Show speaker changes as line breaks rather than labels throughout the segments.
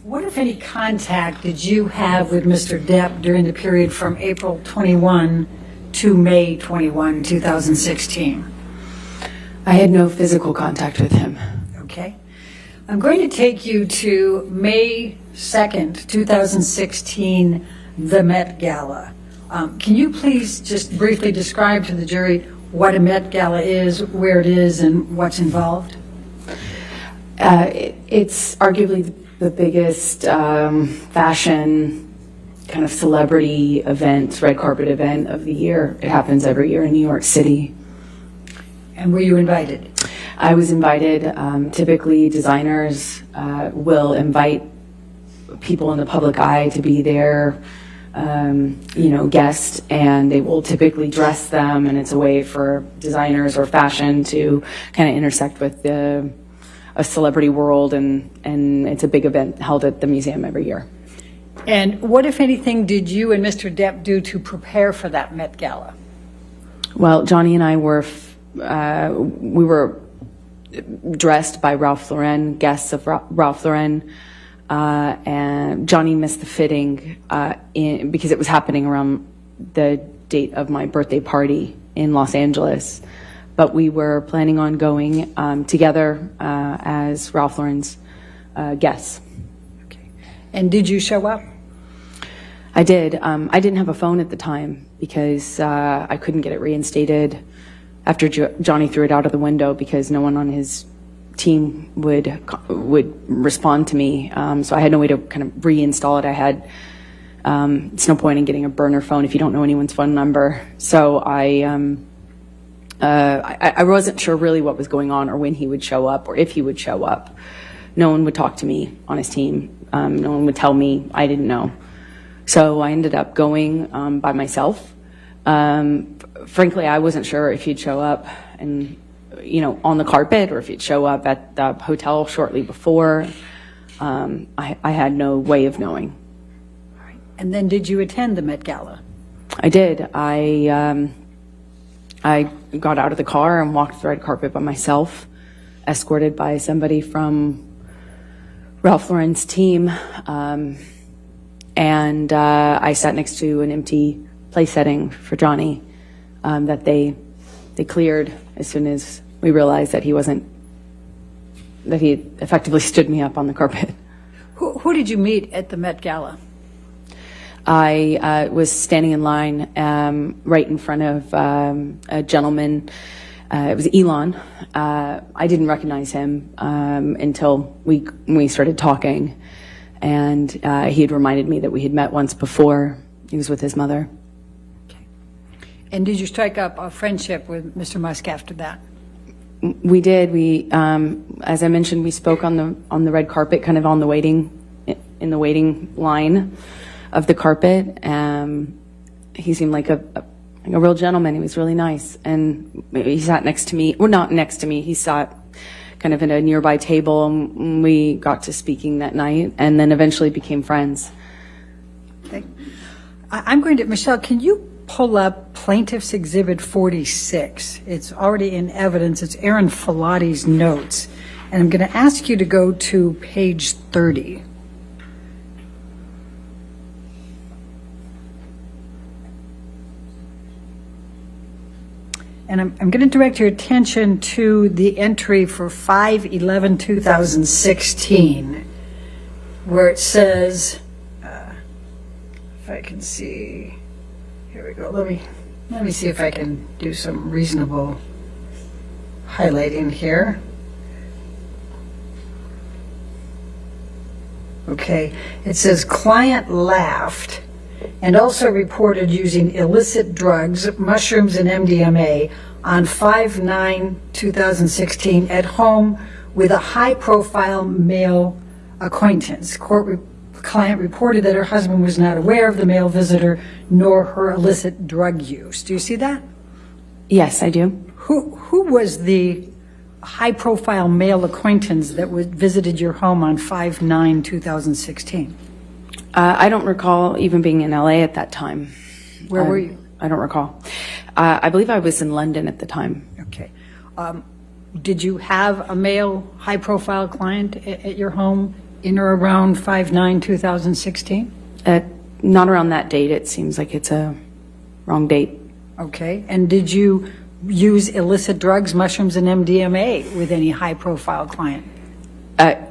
What, if any, contact did you have with Mr. Depp during the period from April 21 to May 21, 2016?
I had no physical contact with him.
Okay. I'm going to take you to May 2nd, 2016, the Met Gala. Can you please just briefly describe to the jury what a Met Gala is, where it is, and what's involved?
It's arguably the biggest fashion kind of celebrity event, red carpet event of the year. It happens every year in New York City.
And were you invited?
I was invited. Typically, designers will invite people in the public eye to be their, guests, and they will typically dress them, and it's a way for designers or fashion to kind of intersect with a celebrity world, and it's a big event held at the museum every year.
And what, if anything, did you and Mr. Depp do to prepare for that Met Gala?
Well, Johnny and I were we were dressed by Ralph Lauren, guests of Ralph Lauren, and Johnny missed the fitting because it was happening around the date of my birthday party in Los Angeles. But we were planning on going together as Ralph Lauren's guests.
Okay. And did you show up?
I did. I didn't have a phone at the time because I couldn't get it reinstated after Johnny threw it out of the window because no one on his team would respond to me. So I had no way to kind of reinstall it. I had, it's no point in getting a burner phone if you don't know anyone's phone number. So I wasn't sure really what was going on or when he would show up or if he would show up. No one would talk to me on his team. No one would tell me. I didn't know. So I ended up going by myself. Frankly, I wasn't sure if he'd show up and, on the carpet or if he'd show up at the hotel shortly before. I had no way of knowing.
All right. And then did you attend the Met Gala?
I did. I got out of the car and walked the red carpet by myself, escorted by somebody from Ralph Lauren's team. And I sat next to an empty place setting for Johnny that they cleared as soon as we realized that he effectively stood me up on the carpet.
Who did you meet at the Met Gala?
I was standing in line right in front of a gentleman. It was Elon. I didn't recognize him until we started talking. And he had reminded me that we had met once before. He was with his mother.
Okay. And did you strike up a friendship with Mr. Musk after that?
We did. We, as I mentioned, we spoke on the red carpet, kind of in the waiting line of the carpet. He seemed like a real gentleman. He was really nice, and he sat next to me. Well, not next to me. He sat kind of in a nearby table, and we got to speaking that night, and then eventually became friends.
Okay. I'm going to, Michelle, can you pull up Plaintiff's Exhibit 46? It's already in evidence. It's Aaron Filati's notes, and I'm going to ask you to go to page 30. And I'm going to direct your attention to the entry for 5/11/2016, where it says, if I can see, here we go. Let me see if I can do some reasonable highlighting here. Okay, it says client laughed and also reported using illicit drugs, mushrooms and MDMA on 5/9/2016 at home with a high-profile male acquaintance. Client reported that her husband was not aware of the male visitor nor her illicit drug use. Do you see that?
Yes, I do.
Who was the high-profile male acquaintance that visited your home on 5/9/2016?
I don't recall even being in LA at that time.
Where were you?
I don't recall. I believe I was in London at the time.
Okay. Did you have a male high-profile client at your home in or around 5/9/2016?
Not around that date. It seems like it's a wrong date.
Okay. And did you use illicit drugs, mushrooms, and MDMA with any high-profile client?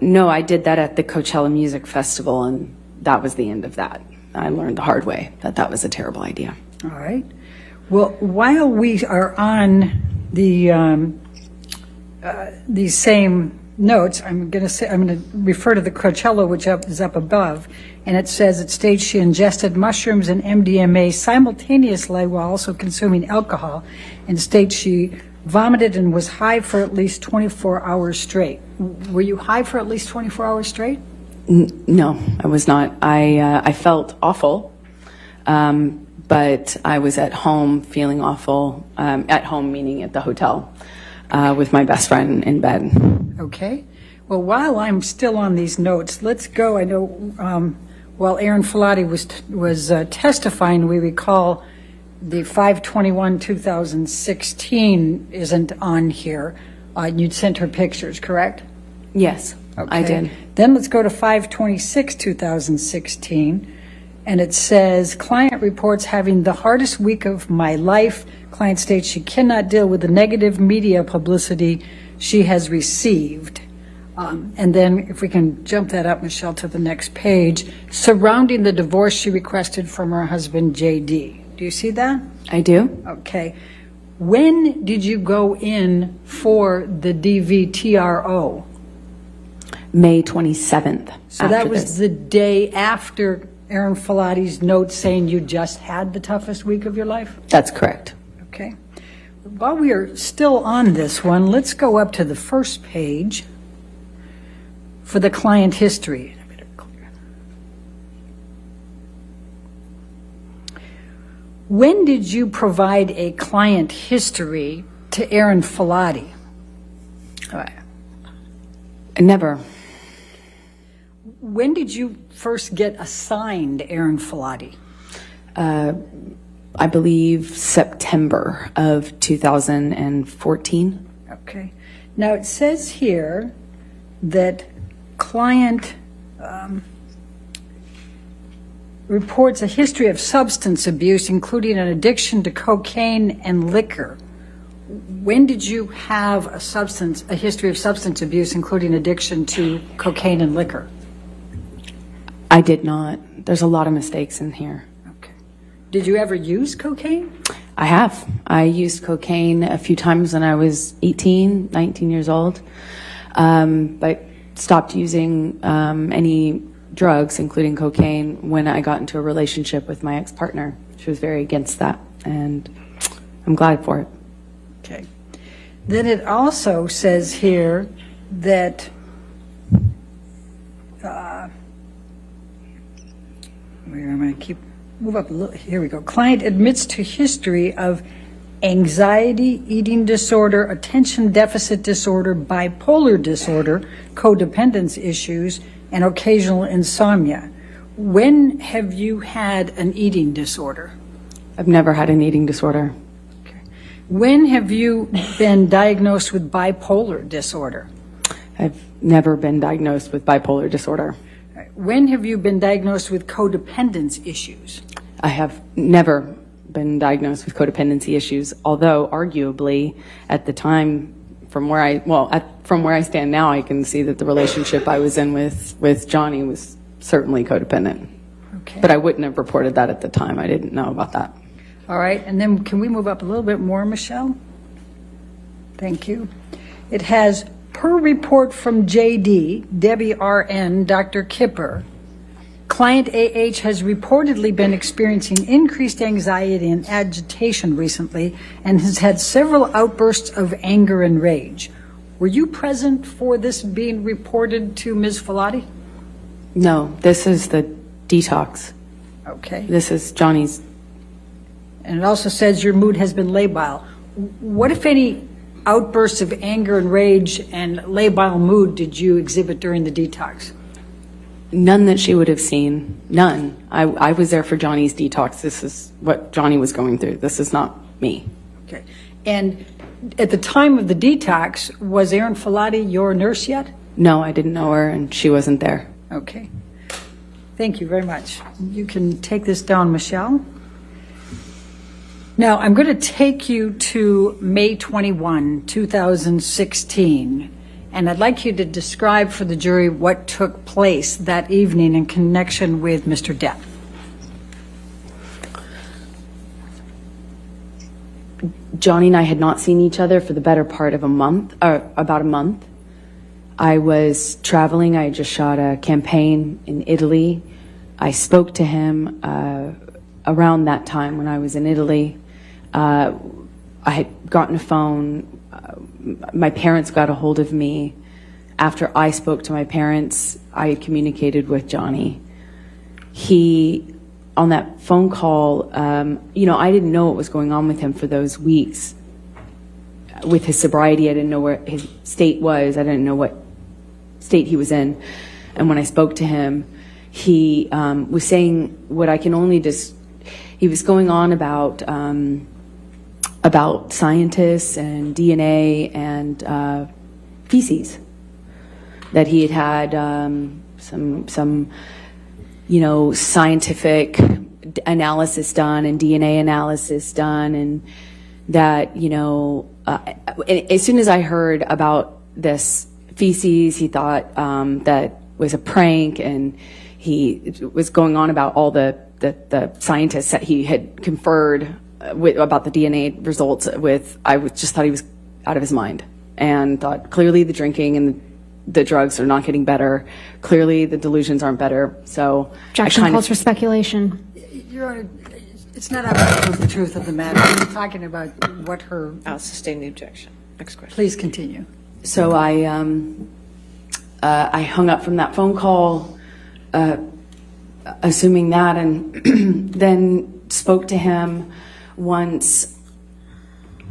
No, I did that at the Coachella Music Festival, and that was the end of that. I learned the hard way that that was a terrible idea.
All right. Well, while we are on these same notes, I'm going to refer to the Coachella, which is up above, and it says it states she ingested mushrooms and MDMA simultaneously while also consuming alcohol, and states she vomited and was high for at least 24 hours straight. Were you high for at least 24 hours straight?
No, I was not. I felt awful, but I was at home feeling awful. At home meaning at the hotel with my best friend in bed.
Okay. Well, while I'm still on these notes, let's go. I know while Aaron Filati was testifying, we recall the 5/21/2016 isn't on here. You'd sent her pictures, correct?
Yes,
Okay.
I did.
Then let's go to 5/26/2016, and it says, client reports having the hardest week of my life. Client states she cannot deal with the negative media publicity she has received. And then if we can jump that up, Michelle, to the next page, surrounding the divorce she requested from her husband, J.D. Do you see that?
I do.
Okay. When did you go in for the DVTRO?
May 27th.
So that was the day after Aaron Filati's note saying you just had the toughest week of your life?
That's correct.
Okay. While we are still on this one, let's go up to the first page for the client history. When did you provide a client history to Aaron Filati?
Never.
When did you first get assigned Aaron Filati?
I believe September of 2014.
Okay. Now it says here that client reports a history of substance abuse, including an addiction to cocaine and liquor. When did you have a history of substance abuse, including addiction to cocaine and liquor?
I did not. There's a lot of mistakes in here.
Okay. Did you ever use cocaine?
I have. I used cocaine a few times when I was 18, 19 years old, but stopped using any drugs, including cocaine, when I got into a relationship with my ex-partner. She was very against that, and I'm glad for it.
Okay. Then it also says here that I'm going to move up a little. Here we go. Client admits to history of anxiety, eating disorder, attention deficit disorder, bipolar disorder, codependence issues, and occasional insomnia. When have you had an eating disorder?
I've never had an eating disorder.
Okay. When have you been diagnosed with bipolar disorder?
I've never been diagnosed with bipolar disorder.
When have you been diagnosed with codependence issues?
I have never been diagnosed with codependency issues, although arguably at the time, from where I stand now, I can see that the relationship I was in with Johnny was certainly codependent.
Okay.
But I wouldn't have reported that at the time. I didn't know about that.
All right, and then can we move up a little bit more, Michelle? Thank you. It has, per report from JD, Debbie RN, Dr. Kipper, client AH has reportedly been experiencing increased anxiety and agitation recently and has had several outbursts of anger and rage. Were you present for this being reported to Ms. Filati?
No, this is the detox.
Okay.
This is Johnny's.
And it also says your mood has been labile. What, if any, outbursts of anger and rage and labile mood did you exhibit during the detox?
None that she would have seen. None. I was there for Johnny's detox. This is what Johnny was going through. This is not me.
Okay. And at the time of the detox, was Erin Filati your nurse yet?
No, I didn't know her, and she wasn't there.
Okay. Thank you very much. You can take this down, Michelle. Now, I'm going to take you to May 21, 2016, and I'd like you to describe for the jury what took place that evening in connection with Mr. Depp.
Johnny and I had not seen each other for the better part of a month, or about a month. I was traveling. I had just shot a campaign in Italy. I spoke to him around that time when I was in Italy. I had gotten a phone. My parents got a hold of me. After I spoke to my parents, I had communicated with Johnny. He, on that phone call, I didn't know what was going on with him for those weeks. With his sobriety, I didn't know where his state was. I didn't know what state he was in. And when I spoke to him, he was saying what I can only he was going on about scientists and DNA and feces, that he had some scientific analysis done and DNA analysis done, and that as soon as I heard about this feces, he thought that was a prank, and he was going on about all the scientists that he had conferred with about the DNA results with. Just thought he was out of his mind, and thought clearly the drinking and the drugs are not getting better. Clearly the delusions aren't better. So
objection calls for speculation.
Your Honor, it's not about the truth of the matter. We're talking about what her...
I'll sustain the objection. Next question.
Please continue.
So I hung up from that phone call, assuming that, and then spoke to him once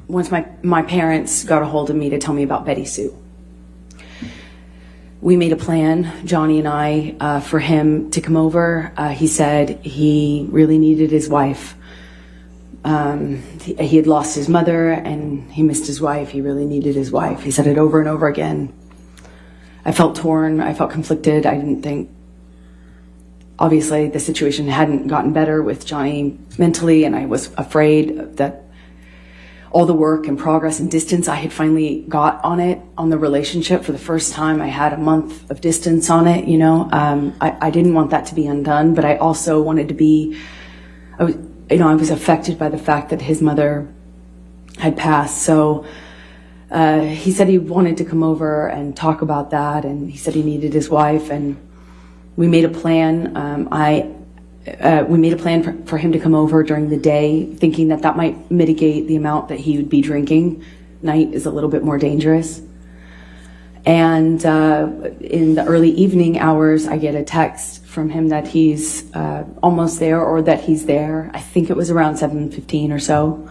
my parents got a hold of me to tell me about Betty Sue. We made a plan, Johnny and I, for him to come over. He said he really needed his wife. He had lost his mother and he missed his wife. He really needed his wife. He said it over and over again. I felt torn. I felt conflicted. I didn't think, obviously, the situation hadn't gotten better with Johnny mentally, and I was afraid that all the work and progress and distance I had finally got on the relationship for the first time. I had a month of distance on it, I didn't want that to be undone, but I also wanted to be, I was affected by the fact that his mother had passed. So he said he wanted to come over and talk about that, and he said he needed his wife, and we made a plan. We made a plan for him to come over during the day, thinking that might mitigate the amount that he would be drinking. Night is a little bit more dangerous. And in the early evening hours, I get a text from him that he's almost there, or that he's there. I think it was around 7:15 or so.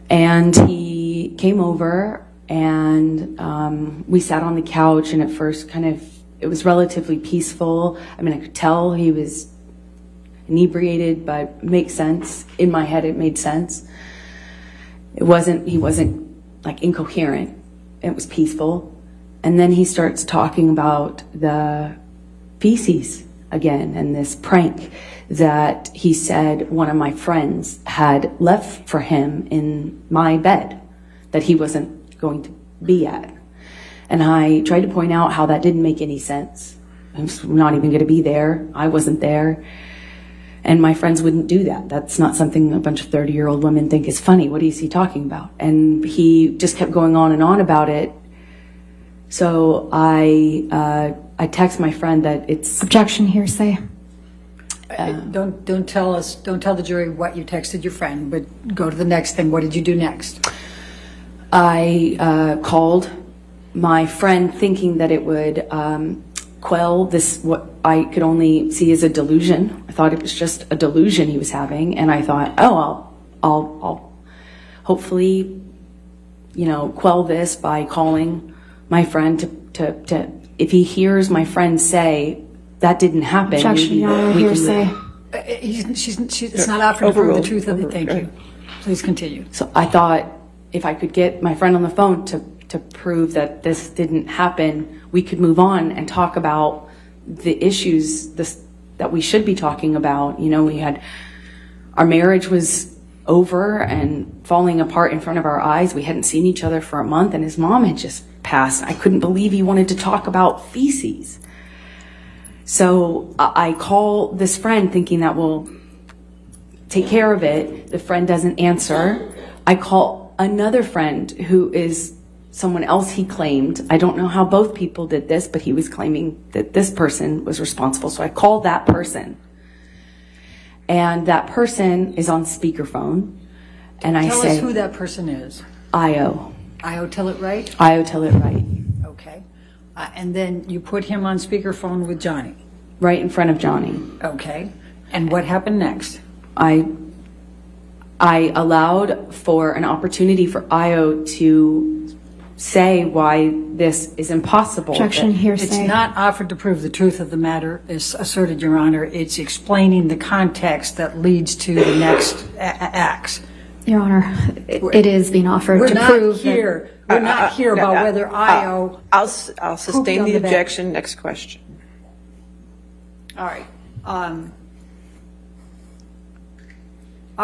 And he came over, and we sat on the couch, and at first it was relatively peaceful. I mean, I could tell he was inebriated, but it makes sense. In my head, it made sense. He wasn't like incoherent. It was peaceful. And then he starts talking about the feces again, and this prank that he said one of my friends had left for him in my bed that he wasn't going to be at. And I tried to point out how that didn't make any sense. I was not even going to be there. I wasn't there. And my friends wouldn't do that. That's not something a bunch of 30-year-old women think is funny. What is he talking about? And he just kept going on and on about it. So I text my friend that it's...
Objection, hearsay.
Don't tell the jury what you texted your friend, but go to the next thing. What did you do next?
I called my friend thinking that it would quell this, what I could only see as a delusion. I thought it was just a delusion he was having, and I thought, I'll hopefully, quell this by calling my friend to if he hears my friend say that didn't happen.
Objection, Your Honor, hearsay.
It's not out for to prove the truth of it. Thank you. Please continue.
So I thought if I could get my friend on the phone to prove that this didn't happen, we could move on and talk about the issues that we should be talking about. You know, our marriage was over and falling apart in front of our eyes. We hadn't seen each other for a month, and his mom had just passed. I couldn't believe he wanted to talk about feces. So I call this friend thinking that we'll take care of it. The friend doesn't answer. I call another friend who is someone else he claimed. I don't know how both people did this, but he was claiming that this person was responsible. So I called that person. And that person is on speakerphone. And I
Tell
say,
us who that person is.
Io.
Io, tell it right?
Io, tell it right.
Okay. And then you put him on speakerphone with Johnny.
Right in front of Johnny.
Okay. And what happened next?
I allowed for an opportunity for Io to say why this is impossible.
Objection, hearsay.
It's not offered to prove the truth of the matter, is asserted, Your Honor. It's explaining the context that leads to the next acts.
Your Honor, it is being offered
We're
to
not
prove
here. We're not here about whether Io.
I'll sustain
on
the
the bed.
objection. Next question.
All right. All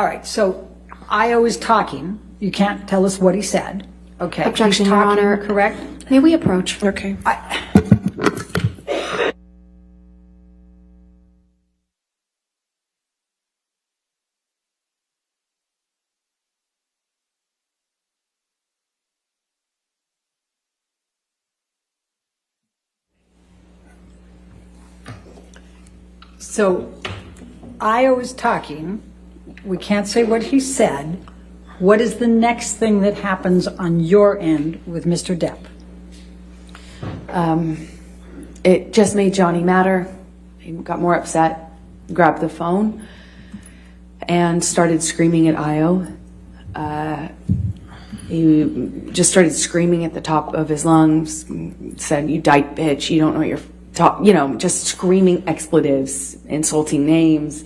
right. So Io is talking. You can't tell us what he said. Okay.
Objection,
He's
Your
talking,
Honor.
correct?
May we approach?
Okay.
So Io is talking. We can't say what he said. What is the next thing that happens on your end with Mr. Depp?
It just made Johnny madder. He got more upset, grabbed the phone, and started screaming at Io. He just started screaming at the top of his lungs, said, "You dyke bitch, you don't know what you're talking," just screaming expletives, insulting names,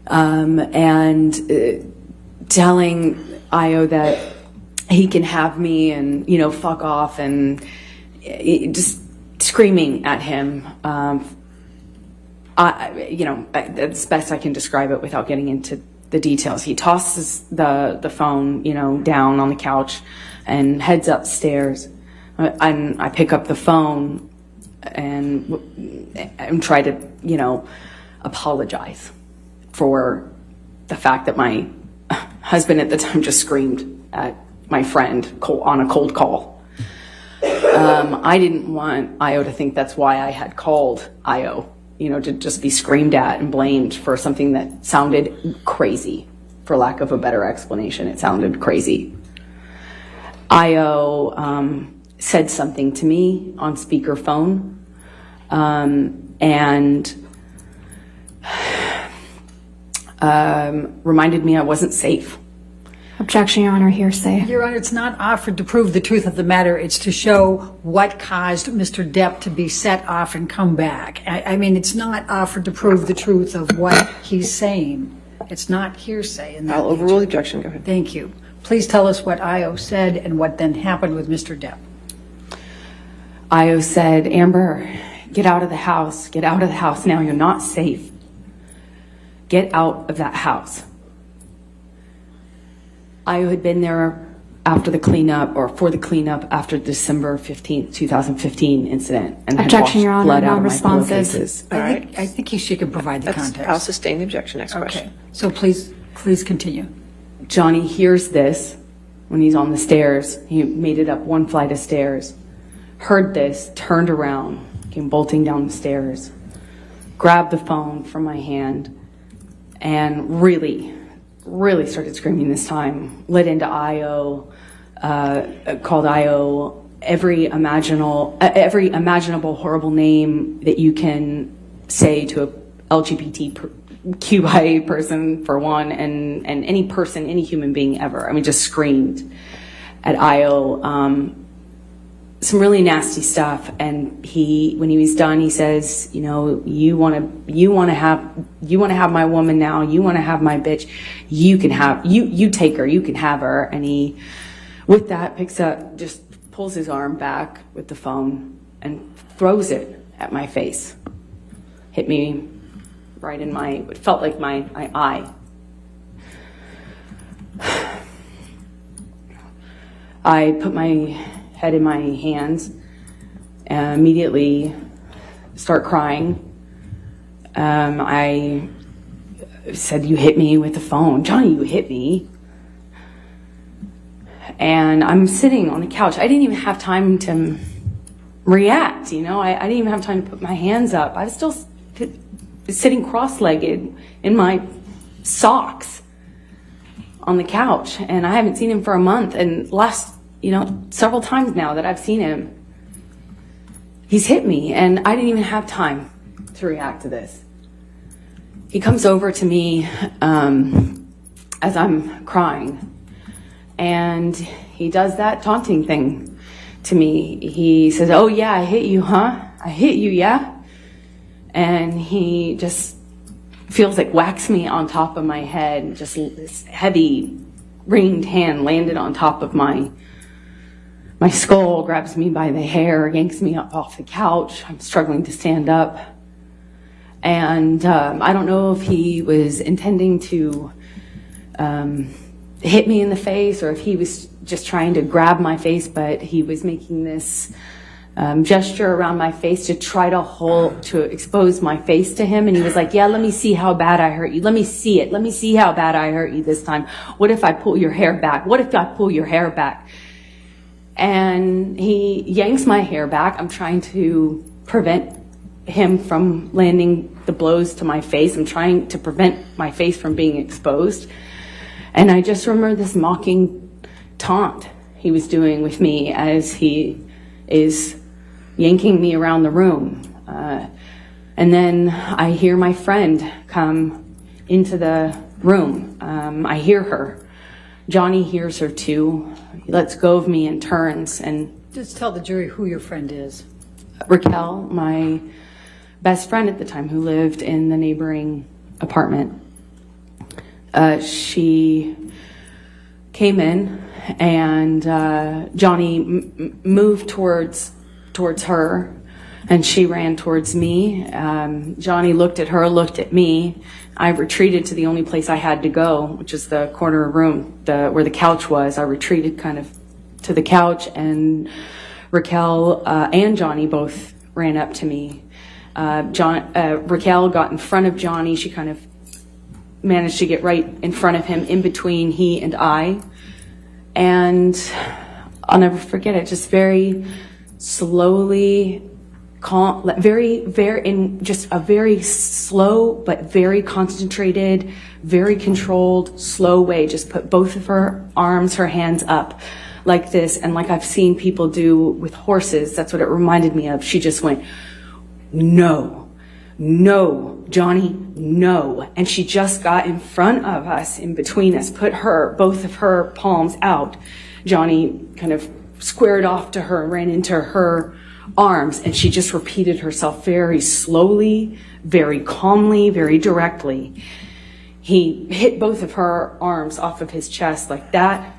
and telling Io that he can have me and, fuck off, and just screaming at him. That's best I can describe it without getting into the details. He tosses the phone, down on the couch and heads upstairs. And I pick up the phone and try to, apologize for the fact that my husband at the time just screamed at my friend on a cold call. I didn't want Io to think that's why I had called Io, to just be screamed at and blamed for something that sounded crazy, for lack of a better explanation. It sounded crazy. Io said something to me on speakerphone, and reminded me I wasn't safe.
Objection, Your Honor, hearsay.
Your Honor, it's not offered to prove the truth of the matter. It's to show what caused Mr. Depp to be set off and come back. I mean, it's not offered to prove the truth of what he's saying. It's not hearsay. In that
I'll overrule the objection. Go ahead.
Thank you. Please tell us what Io said and what then happened with Mr. Depp.
Io said, "Amber, get out of the house. Get out of the house now. You're not safe. Get out of that house." Io had been there after the cleanup, or for the cleanup, after the December 15th, 2015 incident, and had
Objection,
washed
Your Honor,
blood out of my
non-responsive.
pillowcases.
I think she can provide the context.
I'll sustain the objection. Next question.
Okay. So please continue.
Johnny hears this when he's on the stairs. He made it up one flight of stairs. Heard this, turned around, came bolting down the stairs, grabbed the phone from my hand, and really started screaming this time. Lit into Io, called Io every imaginable horrible name that you can say to a LGBTQIA person, for one, and any person, any human being ever. I mean, just screamed at Io. Some really nasty stuff, and when he was done, he says, you want to have my woman now, you want to have my bitch, you can have, you take her, you can have her. And he, with that, picks up, just pulls his arm back with the phone and throws it at my face. hit me right in it felt like my eye. I put my head in my hands and immediately start crying. I said, "You hit me with the phone. Johnny, you hit me." And I'm sitting on the couch. I didn't even have time to react, I didn't even have time to put my hands up. I was still sitting cross-legged in my socks on the couch, and I haven't seen him for a month. And several times now that I've seen him, he's hit me, and I didn't even have time to react to this. He comes over to me as I'm crying, and he does that taunting thing to me. He says, "Oh yeah, I hit you, huh? I hit you, yeah?" And he just feels like whacks me on top of my head. Just this heavy ringed hand landed on top of my skull, grabs me by the hair, yanks me up off the couch. I'm struggling to stand up. And I don't know if he was intending to hit me in the face or if he was just trying to grab my face, but he was making this gesture around my face to try to expose my face to him. And he was like, "Yeah, let me see how bad I hurt you. Let me see it. Let me see how bad I hurt you this time. What if I pull your hair back? What if I pull your hair back?" And he yanks my hair back. I'm trying to prevent him from landing the blows to my face. I'm trying to prevent my face from being exposed. And I just remember this mocking taunt he was doing with me as he is yanking me around the room. And then I hear my friend come into the room. I hear her. Johnny hears her too. He lets go of me and turns. And
Just tell the jury who your friend is.
Raquel, my best friend at the time, who lived in the neighboring apartment, she came in, and Johnny moved towards her, and she ran towards me. Johnny looked at her, looked at me. I retreated to the only place I had to go, which is the corner room where the couch was. I retreated kind of to the couch, and Raquel and Johnny both ran up to me. Raquel got in front of Johnny. She kind of managed to get right in front of him, in between he and I. And I'll never forget it. Just very slowly, calm, in just a very slow but very concentrated, very controlled, slow way. Just put both of her arms, her hands up like this, and like I've seen people do with horses. That's what it reminded me of. She just went, "No, no, Johnny, no." And she just got in front of us, in between us, put both of her palms out. Johnny kind of squared off to her, ran into her arms, and she just repeated herself very slowly, very calmly, very directly. He hit both of her arms off of his chest like that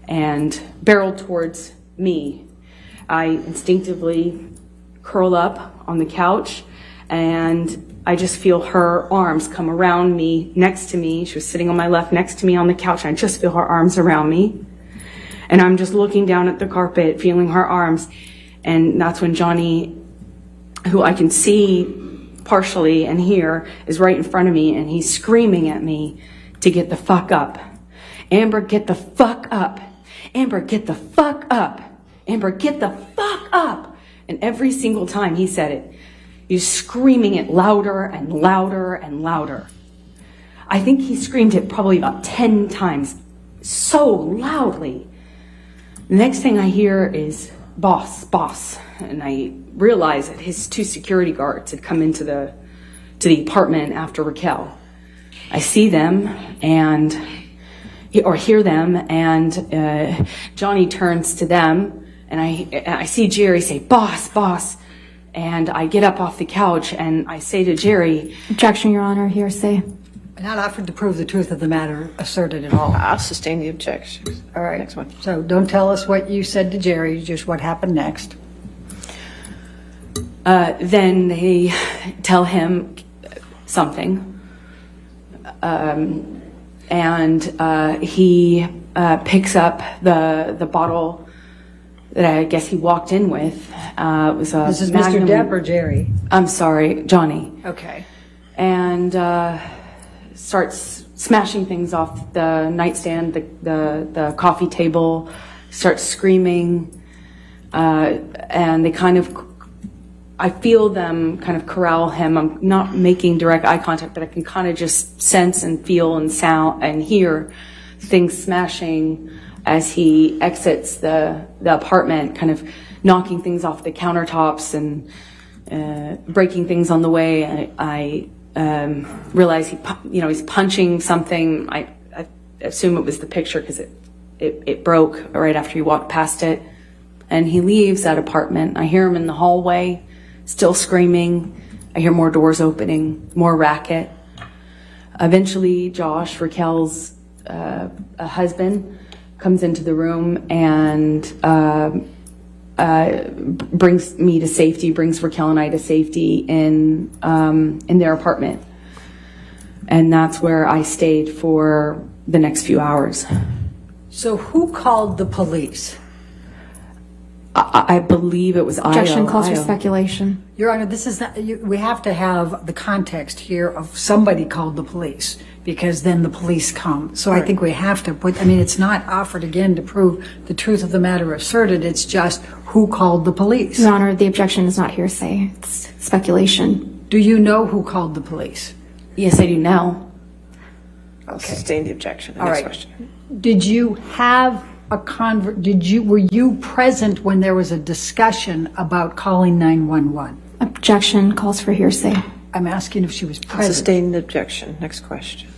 and barreled towards me. I instinctively curl up on the couch, and I just feel her arms come around me, next to me. She was sitting on my left next to me on the couch, and I just feel her arms around me. And I'm just looking down at the carpet, feeling her arms. And that's when Johnny, who I can see partially and hear, is right in front of me, and he's screaming at me to get the fuck up. "Amber, get the fuck up. Amber, get the fuck up. Amber, get the fuck up." And every single time he said it, he's screaming it louder and louder and louder. I think he screamed it probably about 10 times, so loudly. The next thing I hear is, "Boss, boss." And I realize that his 2 security guards had come into the apartment after Raquel. I see them or hear them, and Johnny turns to them, and I see Jerry say, "Boss, boss." And I get up off the couch and I say to Jerry,
Objection, Your Honor, hearsay.
Not offered to prove the truth of the matter asserted at all.
I'll sustain the objection.
All right.
Next one.
So don't tell us what you said to Jerry, just what happened next.
Then they tell him something, and he picks up the bottle that I guess he walked in with. It was a
This is
Magnum.
Mr. Depp or Jerry?
I'm sorry, Johnny.
Okay.
And starts smashing things off the nightstand, the coffee table, starts screaming, and they kind of, I feel them kind of corral him. I'm not making direct eye contact, but I can kind of just sense and feel and sound and hear things smashing as he exits the apartment, kind of knocking things off the countertops and breaking things on the way. I realize he's punching something. I assume it was the picture because it broke right after he walked past it. And he leaves that apartment. I hear him in the hallway, still screaming. I hear more doors opening, more racket. Eventually, Josh, Raquel's husband, comes into the room and brings me to safety, brings Raquel and I to safety in their apartment. And that's where I stayed for the next few hours.
So who called the police?
I believe it was
Objection calls for
Io.
speculation.
Your Honor, this is not, we have to have the context here of somebody called the police, because then the police come. So I think we have to put, it's not offered again to prove the truth of the matter asserted. It's just who called the police.
Your Honor, the objection is not hearsay. It's speculation.
Do you know who called the police?
Yes, I do now.
I'll sustain the objection.
All
Next
right.
question.
Did you have were you present when there was a discussion about calling 911?
Objection calls for hearsay.
I'm asking if she was
I'll
present.
sustain the objection. Next question.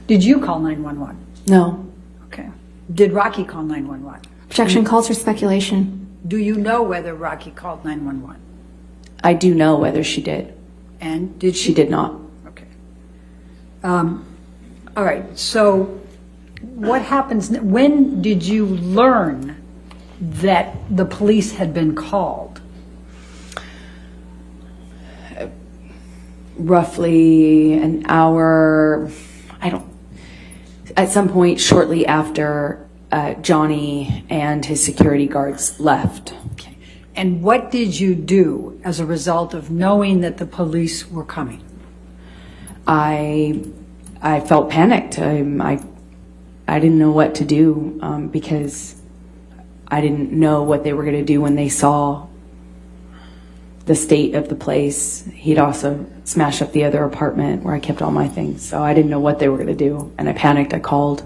Did you call 911?
No.
Okay. Did Rocky call 911?
Objection calls for speculation.
Do you know whether Rocky called 911?
I do know whether she did.
And did she?
She did not.
Okay. All right. So what happens, when did you learn that the police had been called?
Roughly an hour, at some point shortly after Johnny and his security guards left.
Okay. And what did you do as a result of knowing that the police were coming?
I felt panicked. I didn't know what to do because I didn't know what they were going to do when they saw the state of the place. He'd also smashed up the other apartment where I kept all my things. So I didn't know what they were going to do. And I panicked. I called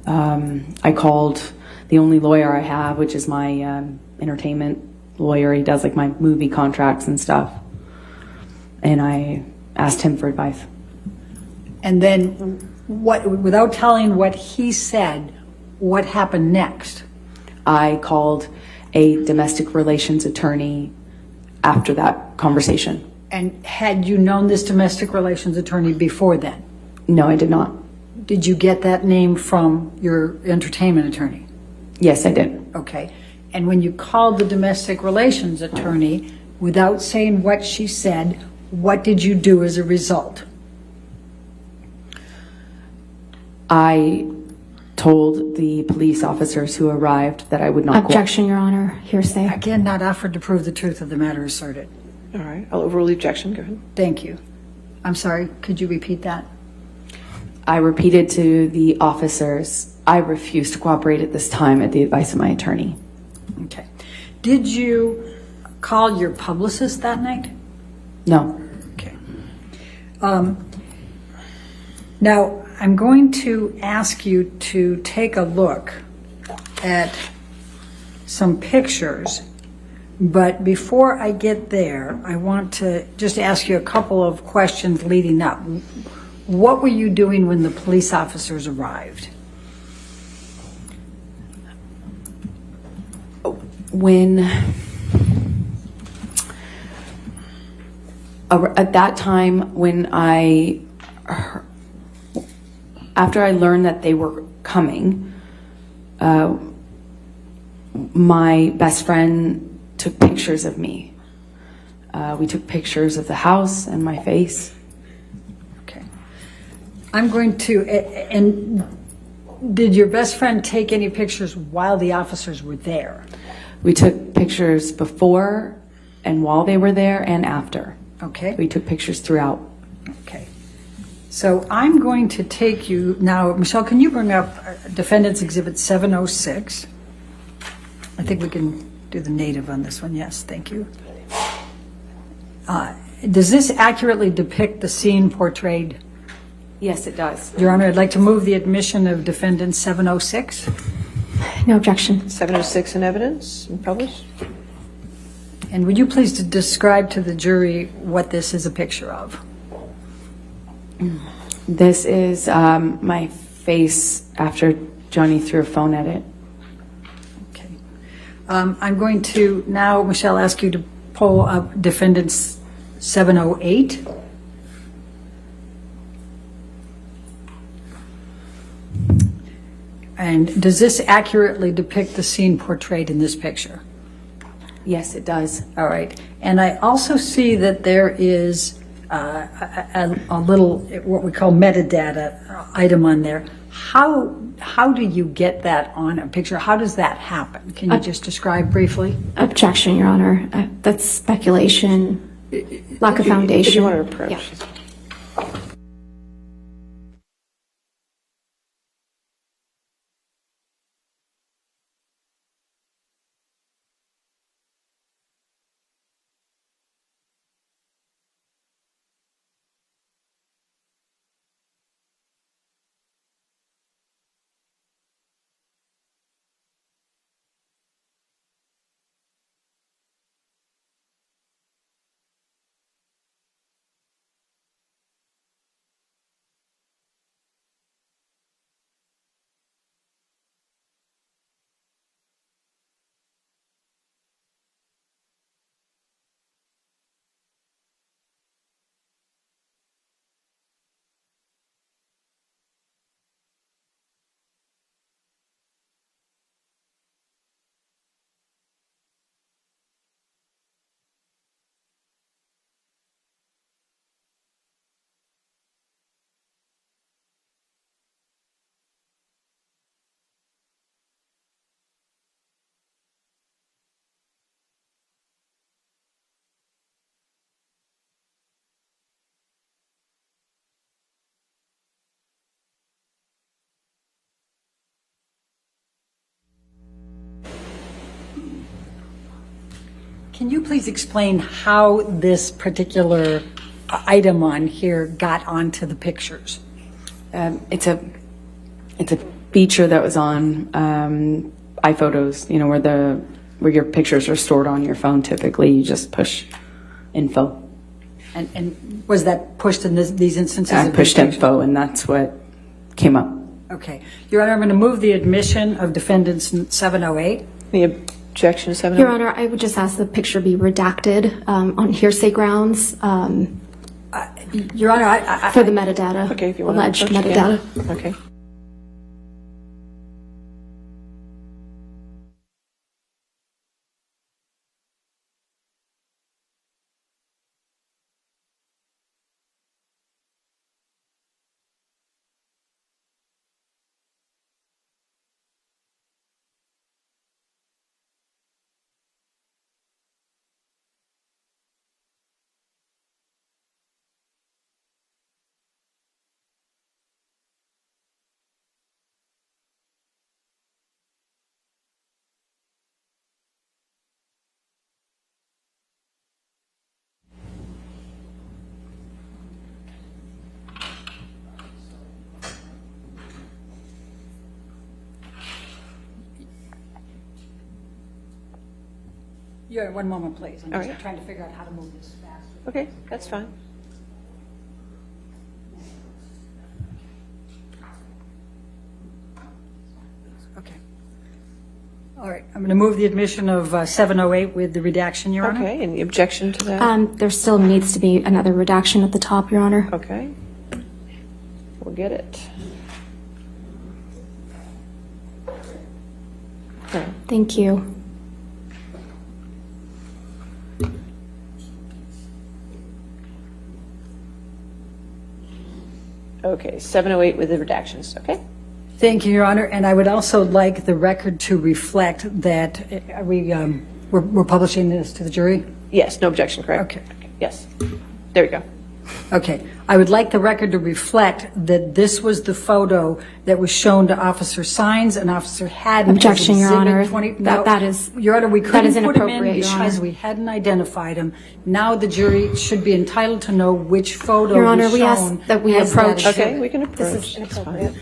the only lawyer I have, which is my entertainment lawyer. He does like my movie contracts and stuff. And I asked him for advice.
And then without telling what he said, what happened next?
I called a domestic relations attorney after that conversation.
And had you known this domestic relations attorney before then?
No, I did not.
Did you get that name from your entertainment attorney?
Yes, I did.
Okay. And when you called the domestic relations attorney, without saying what she said, what did you do as a result?
I told the police officers who arrived that I would not
Objection, Your Honor. Hearsay.
Again, not offered to prove the truth of the matter asserted.
All right. I'll overrule the objection. Go ahead.
Thank you. I'm sorry, could you repeat that?
I repeated to the officers, I refuse to cooperate at this time at the advice of my attorney.
Okay. Did you call your publicist that night?
No.
Okay. Now, I'm going to ask you to take a look at some pictures, but before I get there, I want to just ask you a couple of questions leading up. What were you doing when the police officers arrived?
At that time, after I learned that they were coming, my best friend took pictures of me. We took pictures of the house and my face.
Okay. I'm going to, and did your best friend take any pictures while the officers were there?
We took pictures before and while they were there and after.
Okay.
We took pictures throughout.
Okay. So I'm going to take you now, Michelle, can you bring up Defendant's Exhibit 706? I think we can do the native on this one. Yes, thank you. Does this accurately depict the scene portrayed?
Yes, it does.
Your Honor, I'd like to move the admission of Defendant 706.
No objection.
706 in evidence and published.
And would you please describe to the jury what this is a picture of?
This is my face after Johnny threw a phone at it.
Okay. I'm going to now, Michelle, ask you to pull up Defendant's 708. And does this accurately depict the scene portrayed in this picture?
Yes, it does.
All right. And I also see that there is a little, what we call metadata item on there. How do you get that on a picture? How does that happen? Can you just describe briefly?
Objection, Your Honor. That's speculation, lack of foundation.
If you want to approach.
Yeah.
Can you please explain how this particular item on here got onto the pictures?
It's a feature that was on iPhotos. You know, where your pictures are stored on your phone. Typically, you just push info.
And was that pushed in these instances?
I
of
pushed
these pictures?
info, and that's what came up.
Okay. Your Honor, I'm going to move the admission of Defendant's 708.
Any objection to 708?
Your Honor, I would just ask the picture be redacted on hearsay grounds
Your Honor,
for the metadata.
Okay, if you want
alleged
to approach,
metadata.
yeah. Okay.
Your Honor, one moment, please. I'm
All
just
right.
trying to figure out how to move this fast.
Okay, that's fine.
Okay. All right. I'm going to move the admission of 708 with the redaction, Your Honor.
Okay, any objection to that?
There still needs to be another redaction at the top, Your Honor.
Okay. We'll get it. Okay.
Thank you.
Okay, 708 with the redactions, okay?
Thank you, Your Honor, and I would also like the record to reflect that, we're publishing this to the jury?
Yes, no objection, correct?
Okay.
Yes. There we go.
Okay. I would like the record to reflect that this was the photo that was shown to Officer Sines and Officer Haddon.
Objection, Your Honor. That is
Your Honor, we couldn't put him in
inappropriate, Your Honor.
because we hadn't identified him. Now the jury should be entitled to know which photo
Your Honor,
was
we ask
shown
that we
as
approach-
exhibit.
Okay, we can approach.
This is
That's
inappropriate.
fine.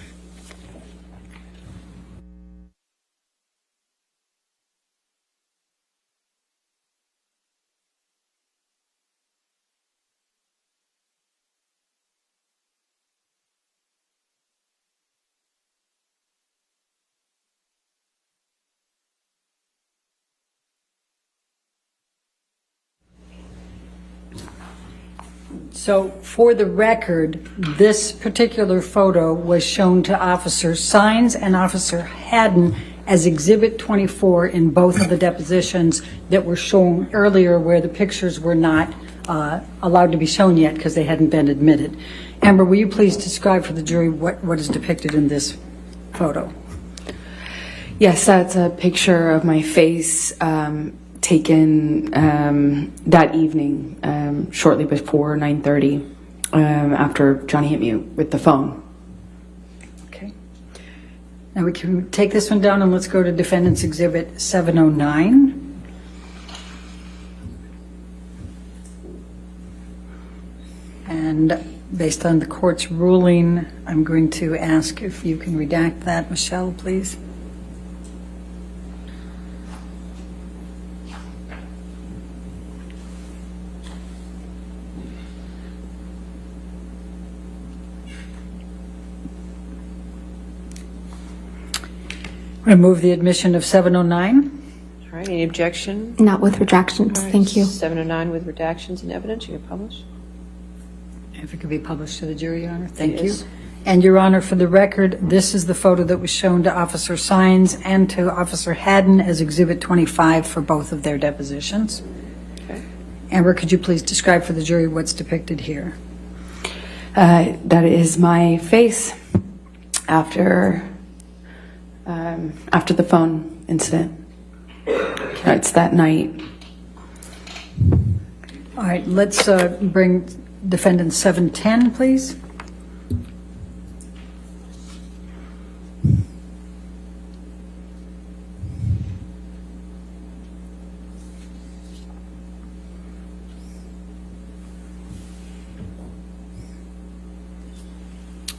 So for the record, this particular photo was shown to Officer Sines and Officer Haddon as Exhibit 24 in both of the depositions that were shown earlier where the pictures were not allowed to be shown yet because they hadn't been admitted. Amber, will you please describe for the jury what is depicted in this photo?
Yes, that's a picture of my face taken that evening, shortly before 9:30, after Johnny hit me with the phone.
Okay. Now we can take this one down and let's go to Defendant's Exhibit 709. And based on the court's ruling, I'm going to ask if you can redact that. Michelle, please. I move the admission of 709.
All right, any objection?
Not with retractions.
All right,
Thank you.
709 with redactions and evidence, you can publish.
If it could be published to the jury, Your Honor. Thank
It
you.
is.
And Your Honor, for the record, this is the photo that was shown to Officer Sines and to Officer Haddon as Exhibit 25 for both of their depositions.
Okay.
Amber, could you please describe for the jury what's depicted here?
That is my face after the phone incident. It's that night.
All right, let's bring Defendant 710, please.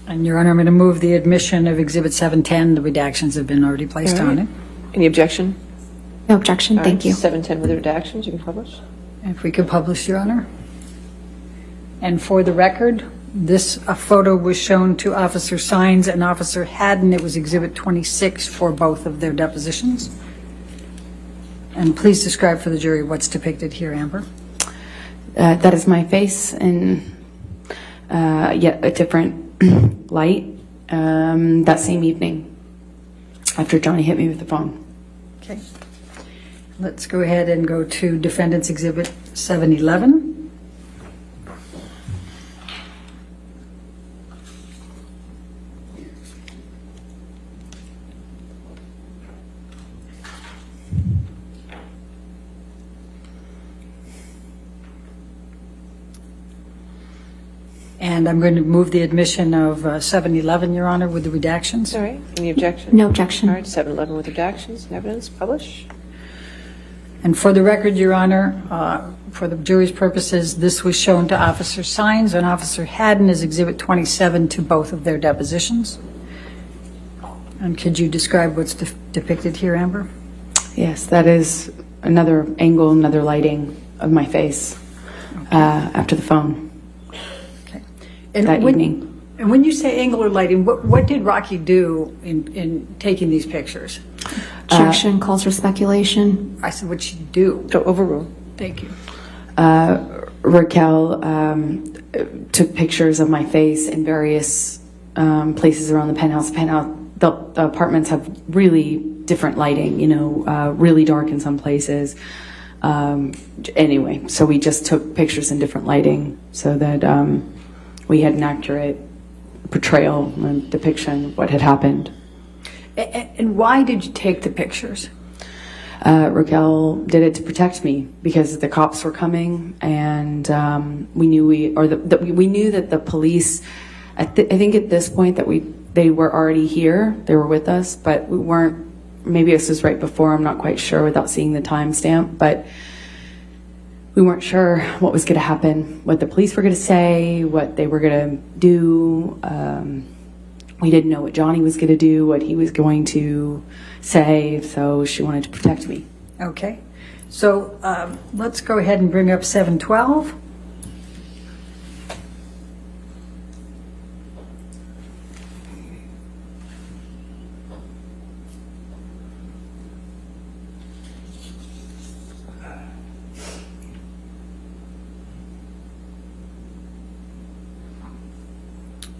And Your Honor, I'm going to move the admission of Exhibit 710. The redactions have been already placed
All
on
right.
it.
Any objection?
No objection.
All
Thank
right,
you.
710 with redactions, you can publish.
If we could publish, Your Honor. And for the record, this photo was shown to Officer Sines and Officer Haddon. It was Exhibit 26 for both of their depositions. And please describe for the jury what's depicted here, Amber.
That is my face in yet a different light that same evening after Johnny hit me with the phone.
Okay. Let's go ahead and go to Defendant's Exhibit 711. And I'm going to move the admission of 711, Your Honor, with the redactions.
All right, any objection?
No objection.
All right, 711 with redactions and evidence, publish.
And for the record, Your Honor, for the jury's purposes, this was shown to Officer Sines and Officer Haddon as Exhibit 27 to both of their depositions. And could you describe what's depicted here, Amber?
Yes, that is another angle, another lighting of my face after the phone.
And
that
when,
evening.
And when you say angular lighting, what did Rocky do in taking these pictures?
Objection calls for speculation.
I said, what'd she do?
So overrule.
Thank you.
Raquel took pictures of my face in various places around the penthouse. The apartments have really different lighting, you know, really dark in some places. Anyway, so we just took pictures in different lighting so that we had an accurate portrayal and depiction of what had happened.
And why did you take the pictures?
Raquel did it to protect me because the cops were coming, and we knew we knew that the police. I think at this point that they were already here. They were with us, but we weren't. Maybe this was right before. I'm not quite sure without seeing the timestamp, but we weren't sure what was going to happen, what the police were going to say, what they were going to do. We didn't know what Johnny was going to do, what he was going to say, so she wanted to protect me.
Okay. So let's go ahead and bring up 712.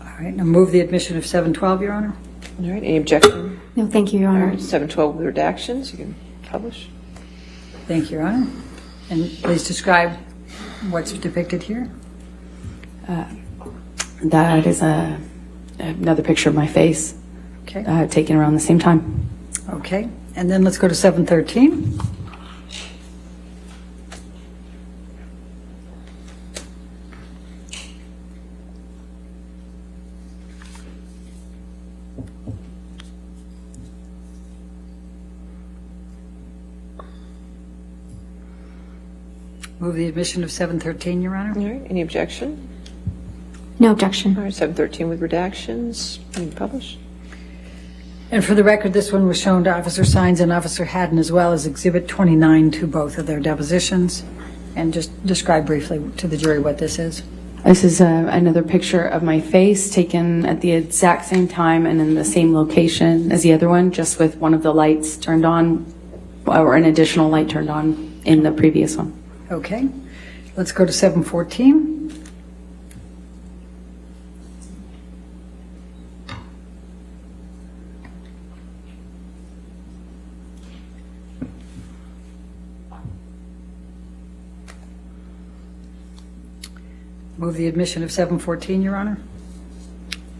All right, now move the admission of 712, Your Honor.
All right, any objection?
No, thank you, Your
All
Honor.
right, 712 with redactions, you can publish.
Thank you, Your Honor. And please describe what's depicted here.
That is another picture of my face,
Okay.
taken around the same time.
Okay. And then let's go to 713. Move the admission of 713, Your Honor.
All right, any objection?
No objection.
All right, 713 with redactions, you can publish.
And for the record, this one was shown to Officer Sines and Officer Haddon as well as Exhibit 29 to both of their depositions. And just describe briefly to the jury what this is.
This is another picture of my face taken at the exact same time and in the same location as the other one, just with one of the lights turned on, or an additional light turned on in the previous one.
Okay. Let's go to 714. Move the admission of 714, Your Honor.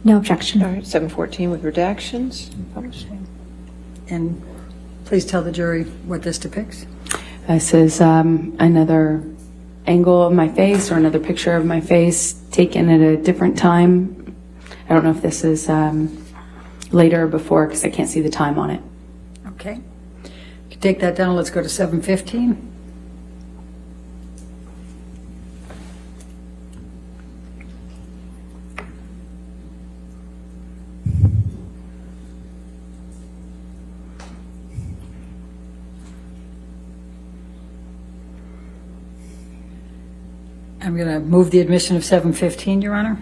No objection.
All right, 714 with redactions, you can publish.
And please tell the jury what this depicts.
This is another angle of my face or another picture of my face taken at a different time. I don't know if this is later or before because I can't see the time on it.
Okay. If you take that down, let's go to 715. I'm going to move the admission of 715, Your Honor.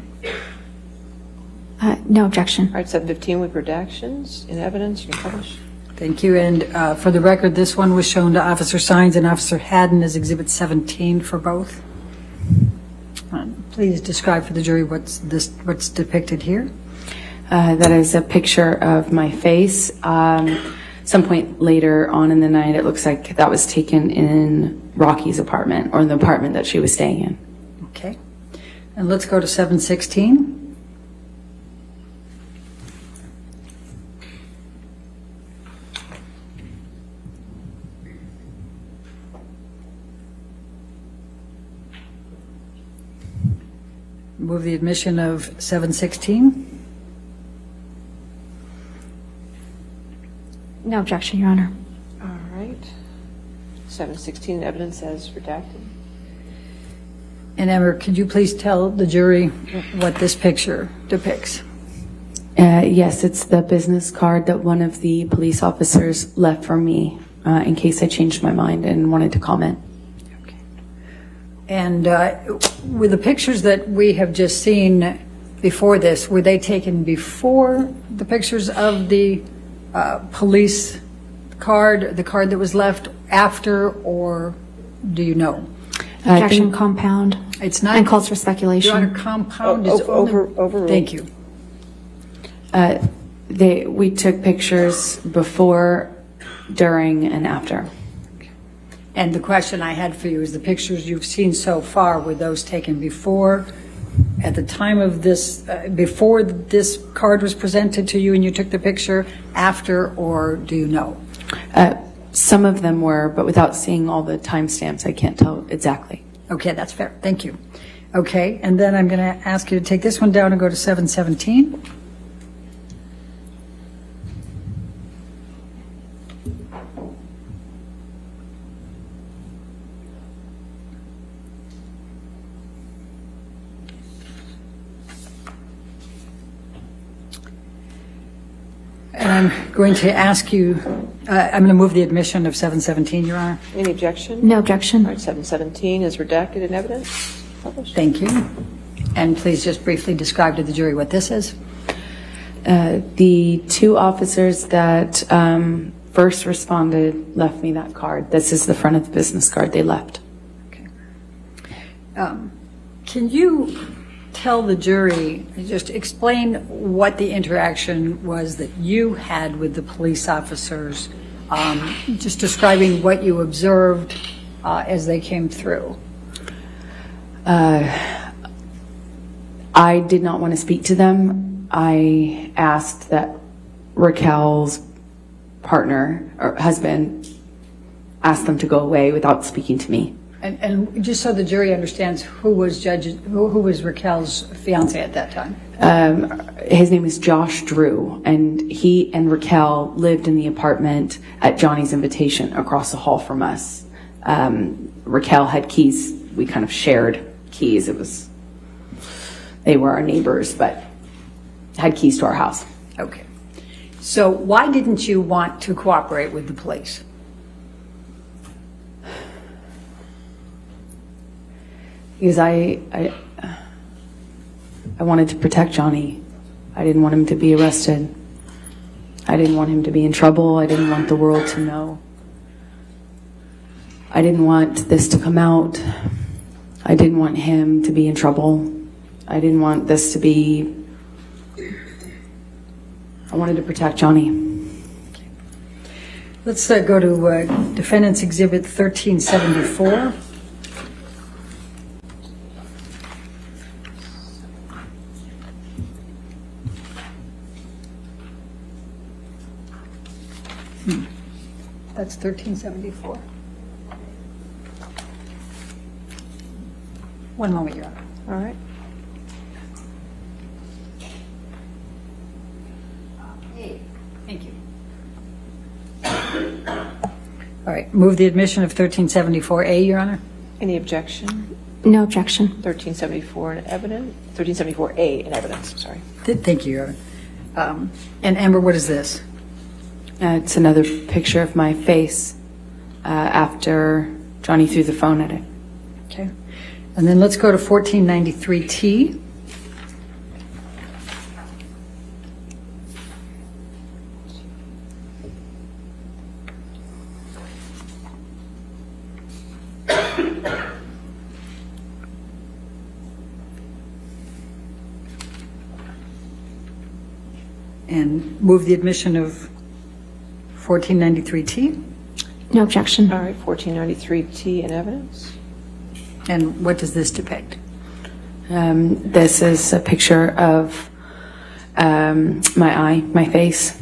No objection.
All right, 715 with redactions, in evidence, you can publish.
Thank you. And for the record, this one was shown to Officer Sines and Officer Haddon as Exhibit 17 for both. Please describe for the jury what's depicted here.
That is a picture of my face. Some point later on in the night, it looks like that was taken in Rocky's apartment or the apartment that she was staying in.
Okay. And let's go to 716. Move the admission of 716.
No objection, Your Honor.
All right. 716, evidence as redacted.
And Emma, could you please tell the jury what this picture depicts?
Yes, it's the business card that one of the police officers left for me in case I changed my mind and wanted to comment.
Okay. And were the pictures that we have just seen before this, were they taken before the pictures of the police card, the card that was left after, or do you know?
Objection compound.
It's not.
And calls for speculation.
Your Honor, compound is only.
Overruled.
Thank you.
We took pictures before, during, and after.
And the question I had for you is the pictures you've seen so far, were those taken before at the time of this, before this card was presented to you and you took the picture, after, or do you know?
Some of them were, but without seeing all the timestamps, I can't tell exactly.
Okay, that's fair. Thank you. Okay, and then I'm going to ask you to take this one down and go to 717. And I'm going to ask you, I'm going to move the admission of 717, Your Honor.
Any objection?
No objection.
All right, 717 is redacted in evidence. Published.
Thank you. And please just briefly describe to the jury what this is.
The two officers that first responded left me that card. This is the front of the business card they left.
Okay. Can you tell the jury, just explain what the interaction was that you had with the police officers, just describing what you observed as they came through?
I did not want to speak to them. I asked that Raquel's partner or husband ask them to go away without speaking to me.
And just so the jury understands, who was Raquel's fiance at that time?
His name is Josh Drew, and he and Raquel lived in the apartment at Johnny's invitation across the hall from us. Raquel had keys. We kind of shared keys. They were our neighbors, but had keys to our house.
Okay. So why didn't you want to cooperate with the police?
Because I wanted to protect Johnny. I didn't want him to be arrested. I didn't want him to be in trouble. I didn't want the world to know. I didn't want this to come out. I didn't want him to be in trouble. I didn't want this to be... I wanted to protect Johnny.
Let's go to Defendant's Exhibit 1374. That's 1374. One moment, Your Honor.
All right.
Thank you. All right, move the admission of 1374A, Your Honor.
Any objection?
No objection.
1374 in evidence. 1374A in evidence. I'm sorry.
Thank you, Your Honor. And Amber, what is this?
It's another picture of my face after Johnny threw the phone at it.
Okay. And then let's go to 1493T. And move the admission of 1493T.
No objection.
All right, 1493T in evidence.
And what does this depict?
This is a picture of my face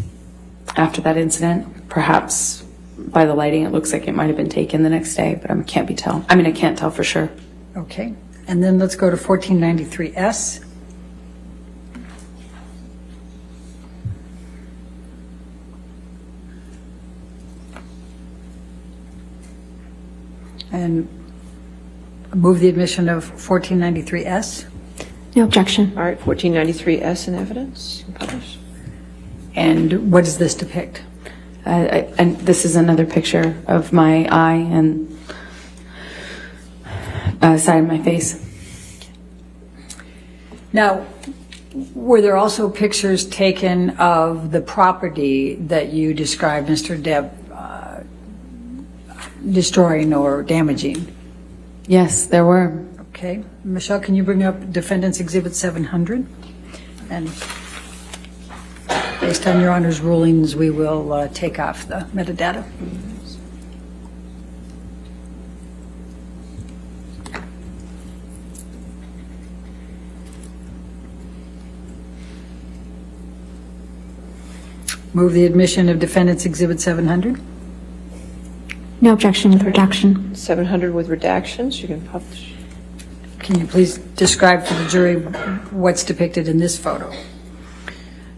after that incident. Perhaps by the lighting, it looks like it might have been taken the next day, but I can't tell for sure.
Okay. And then let's go to 1493S. And move the admission of 1493S.
No objection.
All right, 1493S in evidence. Publish.
And what does this depict?
And this is another picture of my eye and side of my face.
Now, were there also pictures taken of the property that you described, Mr. Depp, destroying or damaging?
Yes, there were.
Okay. Michelle, can you bring up Defendant's Exhibit 700? And based on Your Honor's rulings, we will take off the metadata. Move the admission of Defendant's Exhibit 700.
No objection with redaction.
700 with redactions, you can publish.
Can you please describe for the jury what's depicted in this photo?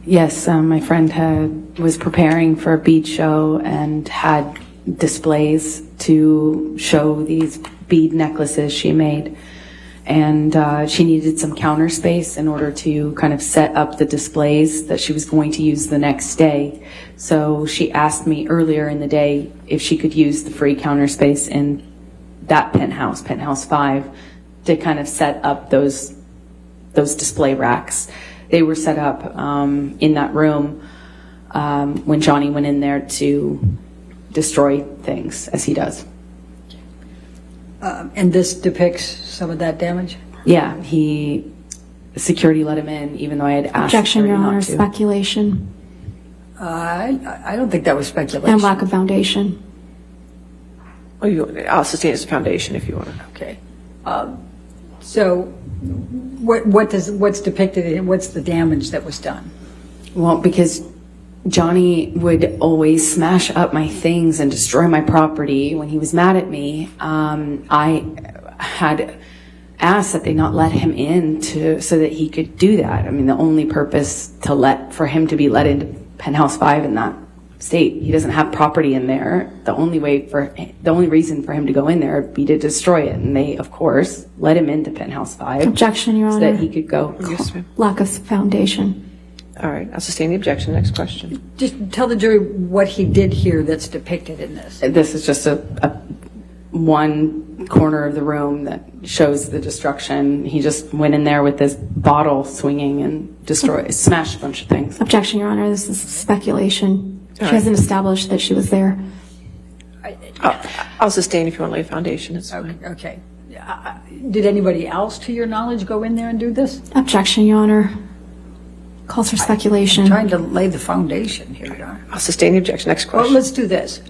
Yes, my friend was preparing for a bead show and had displays to show these bead necklaces she made. And she needed some counter space in order to kind of set up the displays that she was going to use the next day. So she asked me earlier in the day if she could use the free counter space in that penthouse, Penthouse 5, to kind of set up those display racks. They were set up in that room when Johnny went in there to destroy things, as he does.
And this depicts some of that damage?
Yeah, security let him in, even though I had asked
Objection,
security
Your Honor.
not to.
Speculation
I don't think that was speculation.
and lack of foundation.
I'll sustain as a foundation if you want.
Okay. So what's depicted in, what's the damage that was done?
Well, because Johnny would always smash up my things and destroy my property when he was mad at me. I had asked that they not let him in so that he could do that. I mean, the only purpose for him to be let into Penthouse 5 in that state, he doesn't have property in there. The only reason for him to go in there would be to destroy it. And they, of course, let him into Penthouse 5.
Objection, Your
so
Honor.
that he could go.
Yes, ma'am.
Lack of foundation.
All right, I'll sustain the objection. Next question.
Just tell the jury what he did here that's depicted in this.
This is just a one corner of the room that shows the destruction. He just went in there with this bottle swinging and smashed a bunch of things.
Objection, Your Honor. This is speculation. She
right.
hasn't established that she was there.
I'll sustain if you want to lay a foundation. It's fine.
Okay. Did anybody else, to your knowledge, go in there and do this?
Objection, Your Honor. Calls for speculation.
I'm trying to lay the foundation here, Your Honor.
I'll sustain the objection. Next
Well,
question.
let's do this.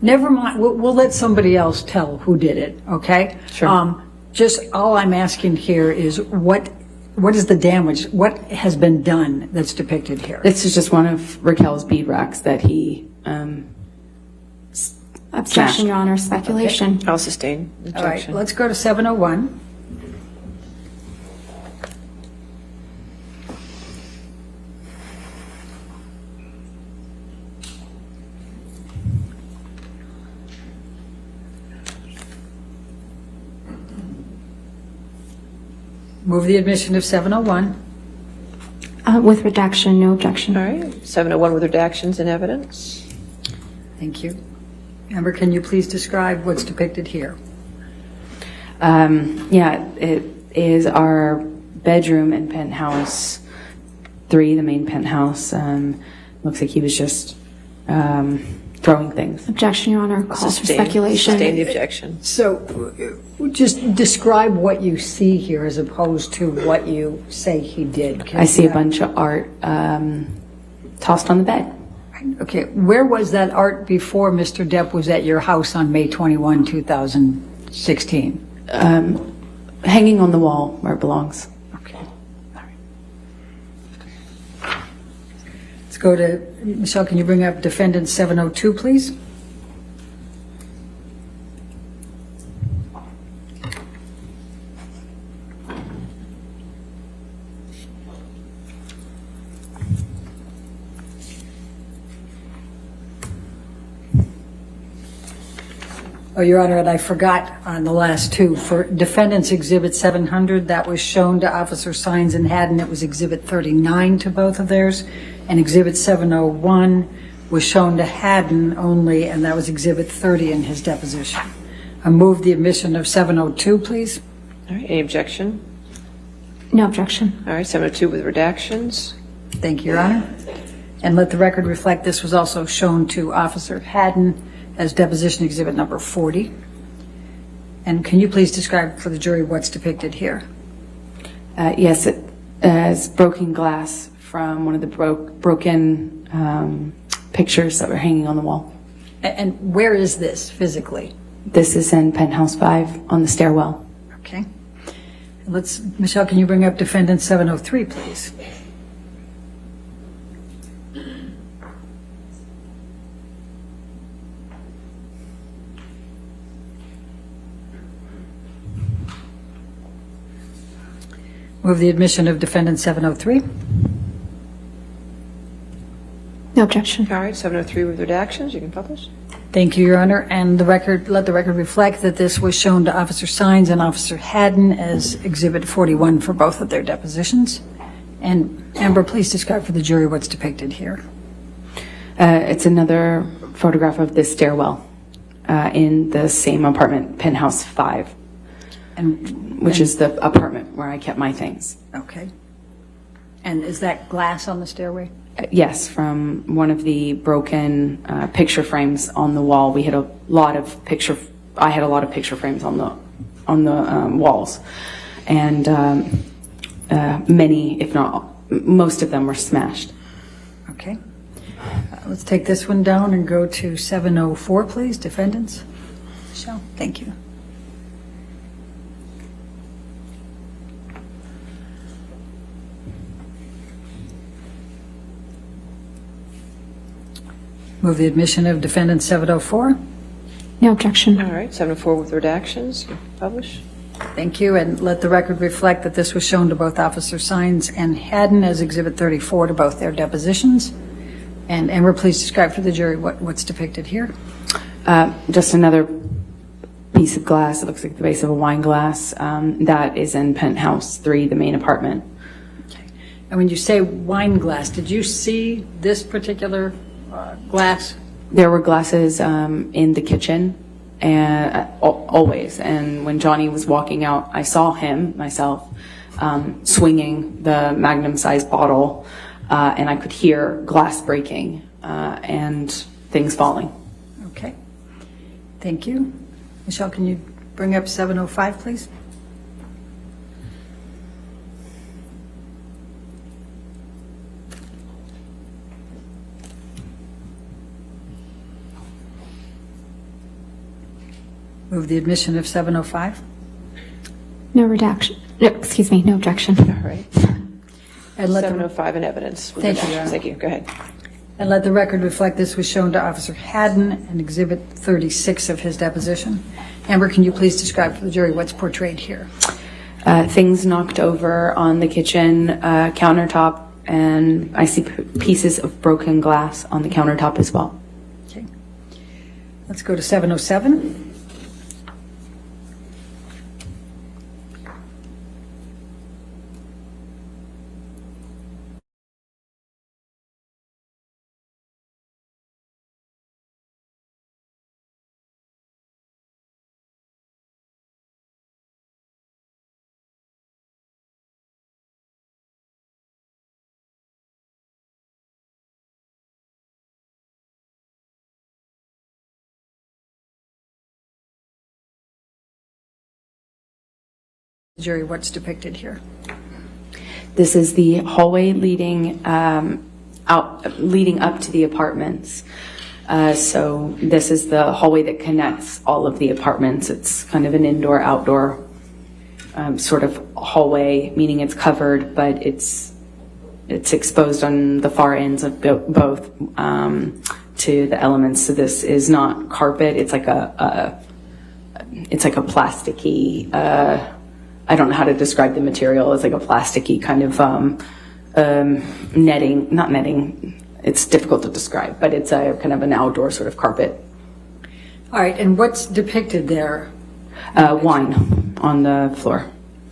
Never mind. We'll let somebody else tell who did it, okay?
Sure.
Just all I'm asking here is what is the damage? What has been done that's depicted here?
This is just one of Raquel's bead racks that he
Objection, Your Honor. Speculation.
I'll sustain the
All right,
objection.
let's go to 701. Move the admission of 701.
With redaction, no objection.
All right, 701 with redactions and evidence.
Thank you. Amber, can you please describe what's depicted here?
Yeah, it is our bedroom in Penthouse 3, the main penthouse. Looks like he was just throwing things.
Objection, Your Honor. Calls for
Sustain
speculation.
the objection.
So just describe what you see here as opposed to what you say he did.
I see a bunch of art tossed on the bed.
Okay, where was that art before Mr. Depp was at your house on May 21, 2016?
Hanging on the wall where it belongs.
Okay. All right. Let's go to, Michelle, can you bring up defendant 702, please? Oh, Your Honor, and I forgot on the last two. For Defendant's Exhibit 700, that was shown to Officer Sines and Haddon. It was Exhibit 39 to both of theirs. And Exhibit 701 was shown to Haddon only, and that was Exhibit 30 in his deposition. I move the admission of 702, please.
All right, any objection?
No objection.
All right, 702 with redactions.
Thank you, Your Honor. And let the record reflect this was also shown to Officer Haddon as deposition exhibit number 40. And can you please describe for the jury what's depicted here?
Yes, it is broken glass from one of the broken pictures that were hanging on the wall.
And where is this physically?
This is in Penthouse 5 on the stairwell.
Okay. Michelle, can you bring up defendant 703, please? Move the admission of defendant 703.
No objection.
All right, 703 with redactions, you can publish.
Thank you, Your Honor. And let the record reflect that this was shown to Officer Sines and Officer Haddon as Exhibit 41 for both of their depositions. And Amber, please describe for the jury what's depicted here.
It's another photograph of this stairwell in the same apartment, Penthouse 5, which is the apartment where I kept my things.
Okay. And is that glass on the stairway?
Yes, from one of the broken picture frames on the wall. We had a lot of I had a lot of picture frames on the walls, and many, if not most of them, were smashed.
Okay. Let's take this one down and go to 704, please. Defendants. Michelle, thank you. Move the admission of defendant 704.
No objection.
All right, 704 with redactions, you can publish.
Thank you, and let the record reflect that this was shown to both Officer Sines and Haddon as Exhibit 34 to both their depositions. And Amber, please describe for the jury what's depicted here.
Just another piece of glass. It looks like the base of a wine glass. That is in Penthouse 3, the main apartment.
Okay. And when you say wine glass, did you see this particular glass?
There were glasses in the kitchen, and always. And when Johnny was walking out, I saw him myself swinging the magnum-sized bottle, and I could hear glass breaking and things falling.
Okay. Thank you. Michelle, can you bring up 705, please? Move the admission of 705.
No redaction. No, excuse me, no objection.
All right,
And let
705 in evidence. with
Thank you,
redactions.
Your Honor.
Thank you, go ahead.
And let the record reflect this was shown to Officer Haddon in Exhibit 36 of his deposition. Amber, can you please describe for the jury what's portrayed here?
Things knocked over on the kitchen countertop, and I see pieces of broken glass on the countertop as well.
Okay. Let's go to 707. Jury, what's depicted here?
This is the hallway leading up to the apartments. So this is the hallway that connects all of the apartments. It's kind of an indoor-outdoor sort of hallway, meaning it's covered, but it's exposed on the far ends of both to the elements. So this is not carpet. It's like a plasticky. I don't know how to describe the material. It's like a plasticky kind of netting, not netting. It's difficult to describe, but it's a kind of an outdoor sort of carpet.
All right, and what's depicted there?
Wine on the floor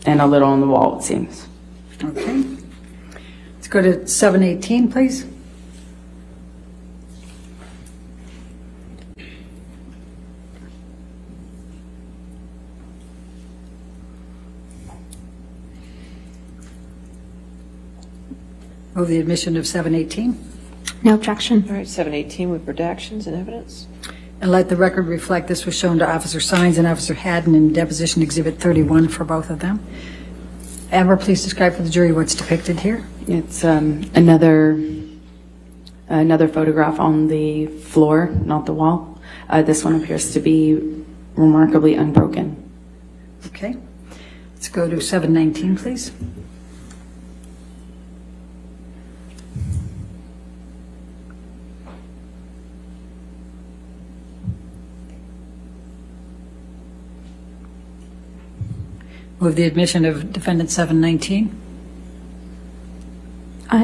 and a little on the wall, it seems.
Okay. Let's go to 718, please. Move the admission of 718.
No objection.
All right, 718 with redactions and evidence.
And let the record reflect this was shown to Officer Sines and Officer Haddon in Deposition Exhibit 31 for both of them. Amber, please describe for the jury what's depicted here.
It's another photograph on the floor, not the wall. This one appears to be remarkably unbroken.
Okay. Let's go to 719, please. Move the admission of defendant 719.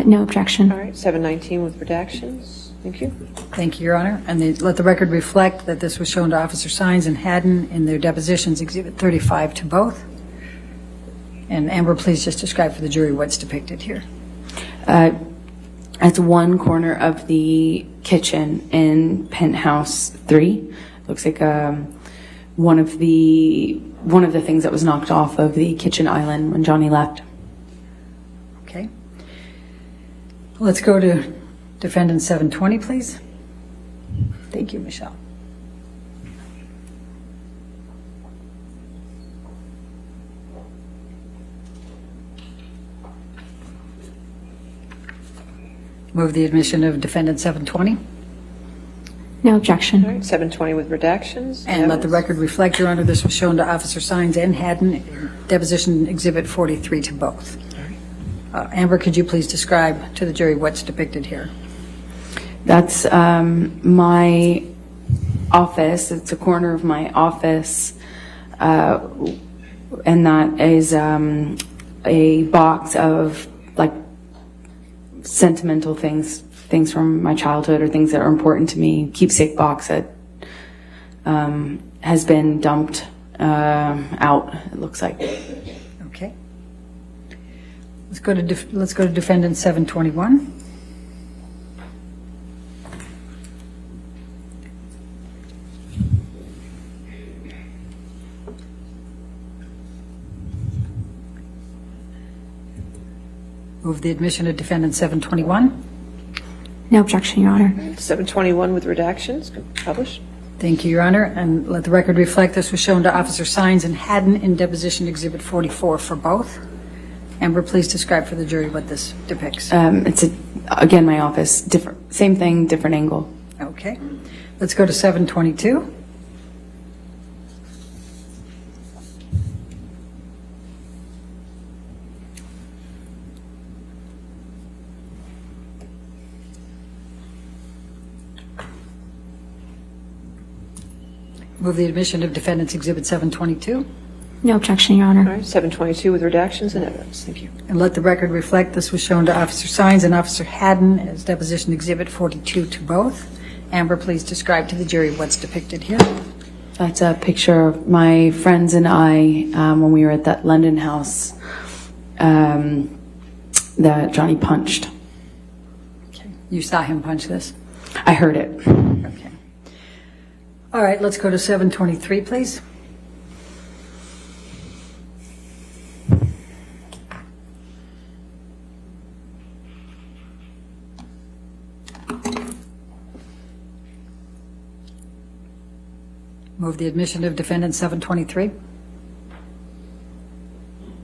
No objection.
All right, 719 with redactions. Thank you.
Thank you, Your Honor. And let the record reflect that this was shown to Officer Sines and Haddon in their depositions, Exhibit 35 to both. And Amber, please just describe for the jury what's depicted here.
It's one corner of the kitchen in penthouse 3. Looks like one of the things that was knocked off of the kitchen island when Johnny left.
Okay. Let's go to Defendant 720, please. Thank you, Michelle. Move the admission of Defendant 720.
No
All
objection.
right, 720 with redactions.
And let the record reflect, Your Honor, this was shown to Officer Sines and Haddon, in Deposition Exhibit 43 to both. Amber, could you please describe to the jury what's depicted here?
That's my office. It's a corner of my office, and that is a box of like sentimental things from my childhood or things that are important to me. Keepsake box that has been dumped out. It looks like.
Okay. Let's go to Defendant 721. Move the admission of Defendant 721.
No objection, Your Honor.
721 with redactions. Published.
Thank you, Your Honor. And let the record reflect this was shown to Officer Sines and Haddon in Deposition Exhibit 44 for both. Amber, please describe for the jury what this depicts.
It's again my office. Different, same thing, different angle.
Okay. Let's go to 722. Move the admission of Defendant's Exhibit 722.
No objection, Your Honor.
All right, 722 with redactions and evidence. Thank you.
And let the record reflect this was shown to Officer Sines and Officer Haddon as Deposition Exhibit 42 to both. Amber, please describe to the jury what's depicted here.
That's a picture of my friends and I when we were at that London house that Johnny punched.
Okay. You saw him punch this?
I heard it.
Okay. All right, let's go to 723, please. Move the admission of Defendant 723.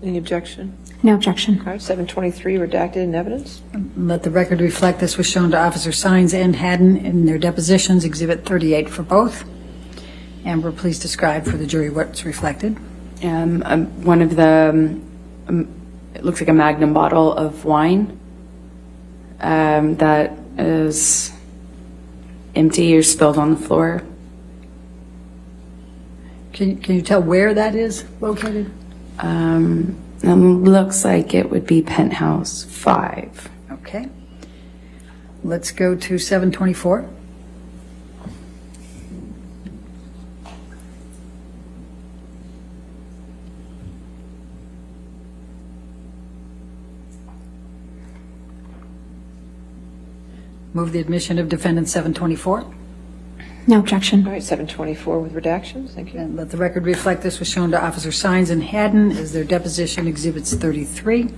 Any objection?
No objection.
All right, 723 redacted in evidence.
Let the record reflect this was shown to Officer Sines and Haddon in their depositions, Exhibit 38 for both. Amber, please describe for the jury what's reflected.
One of the, it looks like a Magnum bottle of wine that is empty or spilled on the floor.
Can you tell where that is located?
It looks like it would be penthouse 5.
Okay. Let's go to 724. Move the admission of Defendant 724.
No objection.
All right, 724 with redactions. Thank you.
And let the record reflect this was shown to Officer Sines and Haddon as their deposition Exhibits 33.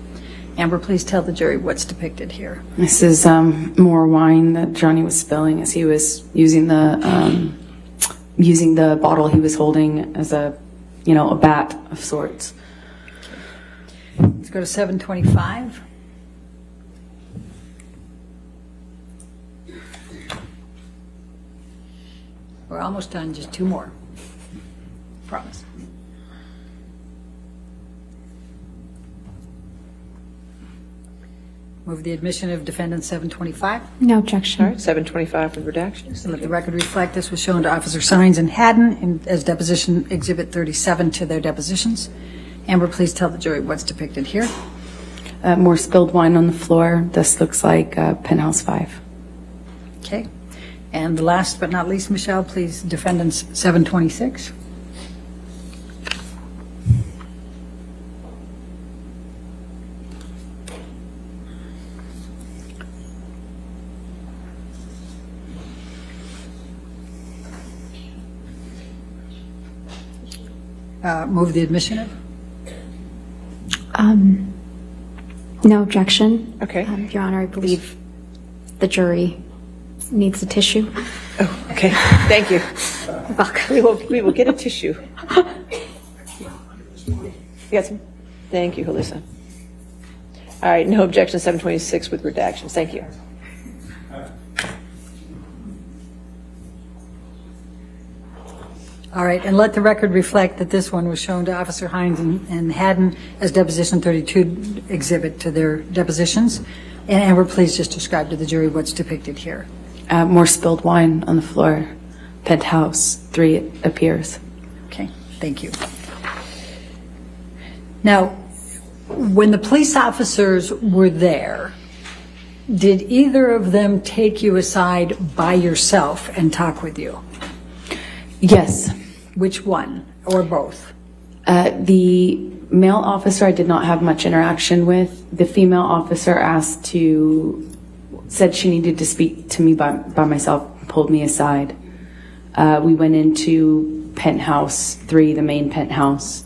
Amber, please tell the jury what's depicted here.
This is more wine that Johnny was spilling as he was using the bottle he was holding as a bat of sorts.
Let's go to 725. We're almost done, just 2 more. Promise. Move the admission of Defendant 725.
No objection.
All right, 725 with redactions.
Let the record reflect this was shown to Officer Sines and Haddon as Deposition Exhibit 37 to their depositions. Amber, please tell the jury what's depicted here.
More spilled wine on the floor. This looks like penthouse 5.
Okay. And last but not least, Michelle, please, defendants 726. Move the admission of?
No objection.
Okay.
Your Honor, I believe the jury needs a tissue.
Oh, okay. Thank you. We will get a tissue. You got some? Thank you, Halissa. All right, no objection, 726 with redactions. Thank you.
All right, and let the record reflect that this one was shown to Officer Hines and Haddon as Deposition 32 exhibit to their depositions. And Amber, please just describe to the jury what's depicted here.
More spilled wine on the floor. Penthouse 3 it appears.
Okay, thank you. Now, when the police officers were there, did either of them take you aside by yourself and talk with you?
Yes.
Which one, or both?
The male officer I did not have much interaction with. The female officer said she needed to speak to me by myself, pulled me aside. We went into penthouse 3, the main penthouse,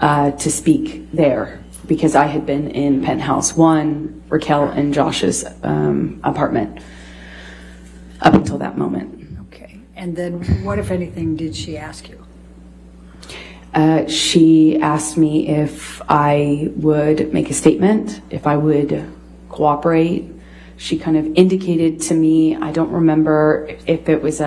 to speak there because I had been in penthouse 1, Raquel and Josh's apartment up until that moment.
Okay, and then what, if anything, did she ask you?
She asked me if I would make a statement, if I would cooperate. She kind of indicated to me, I don't remember if it was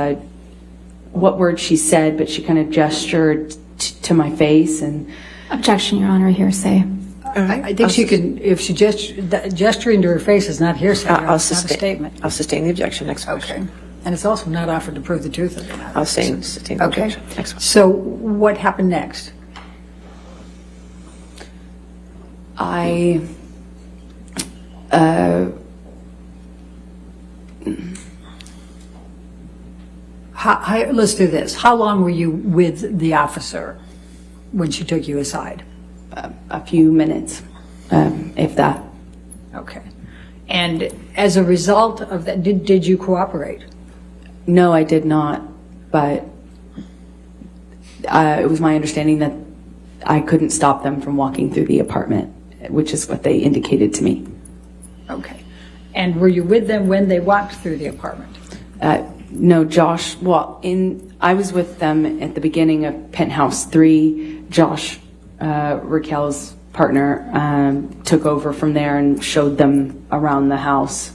what word she said, but she kind of gestured to my face and...
Objection, Your Honor, hearsay.
I think she can, if she gesturing to her face is not hearsay, it's not a statement.
I'll sustain the objection. Next question.
Okay. And it's also not offered to prove the truth of the matter.
I'll sustain the
Okay.
objection. Next one.
So what happened next? Let's do this. How long were you with the officer when she took you aside?
A few minutes, if that.
Okay. And as a result of that, did you cooperate?
No, I did not, but it was my understanding that I couldn't stop them from walking through the apartment, which is what they indicated to me.
Okay. And were you with them when they walked through the apartment?
No, Josh, I was with them at the beginning of penthouse 3. Josh, Raquel's partner, took over from there and showed them around the house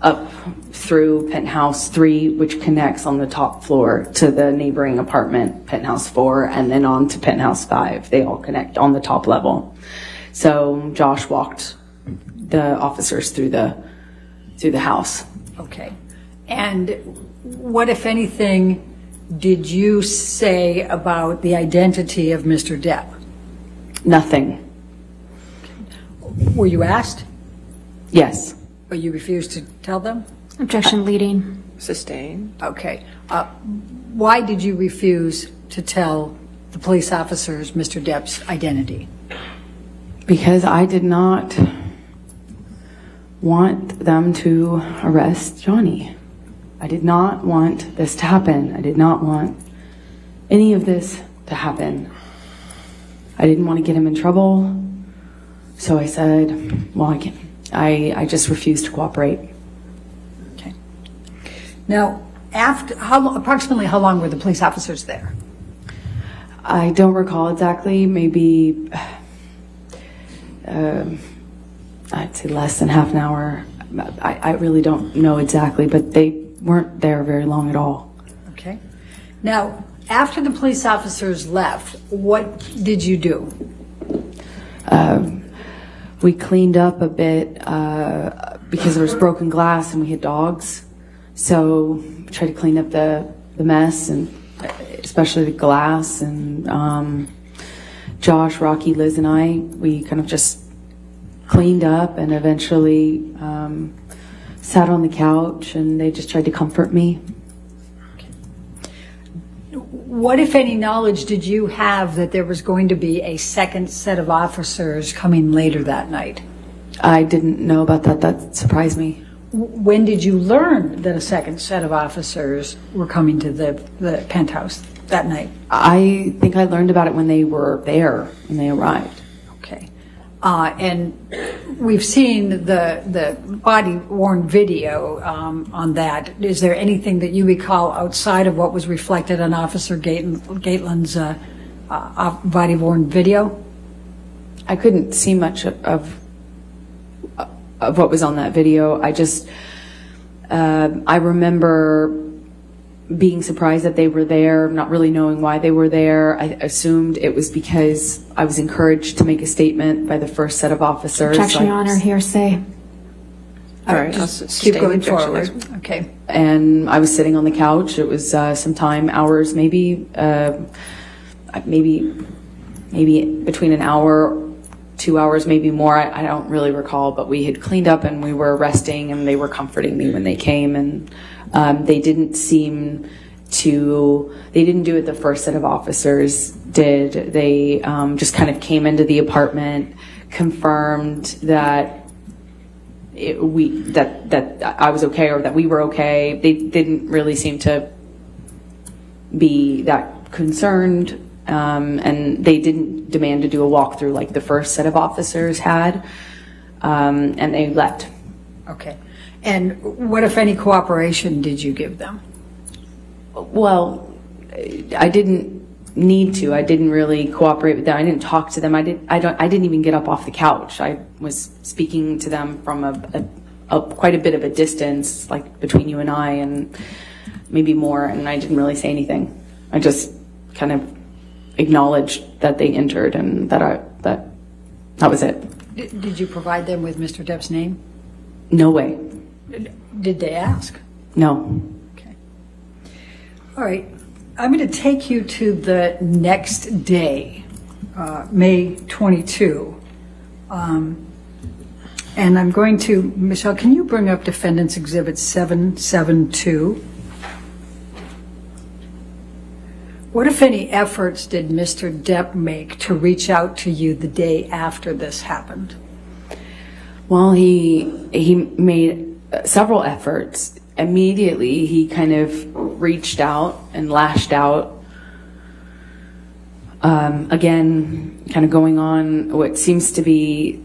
up through penthouse 3, which connects on the top floor to the neighboring apartment, penthouse 4, and then on to penthouse 5. They all connect on the top level. So Josh walked the officers through the house.
Okay. And what, if anything, did you say about the identity of Mr. Depp?
Nothing.
Were you asked?
Yes.
But you refused to tell them?
Objection leading.
Sustain.
Okay. Why did you refuse to tell the police officers Mr. Depp's identity?
Because I did not want them to arrest Johnny. I did not want this to happen. I did not want any of this to happen. I didn't want to get him in trouble. So I said, well, I just refused to cooperate.
Okay. Now, approximately how long were the police officers there?
I don't recall exactly, maybe I'd say less than half an hour. I really don't know exactly, but they weren't there very long at all.
Okay. Now, after the police officers left, what did you do?
We cleaned up a bit because there was broken glass and we had dogs. So we tried to clean up the mess, and especially the glass. And Josh, Rocky, Liz, and I, we kind of just cleaned up and eventually sat on the couch, and they just tried to comfort me.
What, if any, knowledge did you have that there was going to be a second set of officers coming later that night?
I didn't know about that. That surprised me.
When did you learn that a second set of officers were coming to the penthouse that night?
I think I learned about it when they were there, when they arrived.
Okay. And we've seen the body-worn video on that. Is there anything that you recall outside of what was reflected on Officer Gateland's body-worn video?
I couldn't see much of what was on that video. I remember being surprised that they were there, not really knowing why they were there. I assumed it was because I was encouraged to make a statement by the first set of officers.
Objection, Your Honor, hearsay.
All right,
Just keep going forward.
Next.
Okay.
And I was sitting on the couch. It was sometime hours, maybe between an hour, 2 hours, maybe more. I don't really recall, but we had cleaned up and we were resting, and they were comforting me when they came. And they didn't do what the first set of officers did. They just kind of came into the apartment, confirmed that that I was okay, or that we were okay. They didn't really seem to be that concerned, and they didn't demand to do a walkthrough like the first set of officers had, and they left.
Okay. And what, if any, cooperation did you give them?
Well, I didn't need to. I didn't really cooperate with them. I didn't talk to them. I didn't even get up off the couch. I was speaking to them from quite a bit of a distance, like between you and I, and maybe more. And I didn't really say anything. I just kind of acknowledged that they entered, and that was it.
Did you provide them with Mr. Depp's name?
No way.
Did they ask?
No.
Okay. All right. I'm going to take you to the next day, May 22. And I'm going to, Michelle, can you bring up Defendant's Exhibit 772? What, if any, efforts did Mr. Depp make to reach out to you the day after this happened?
Well, he made several efforts. Immediately, he kind of reached out and lashed out. Again, kind of going on what seems to be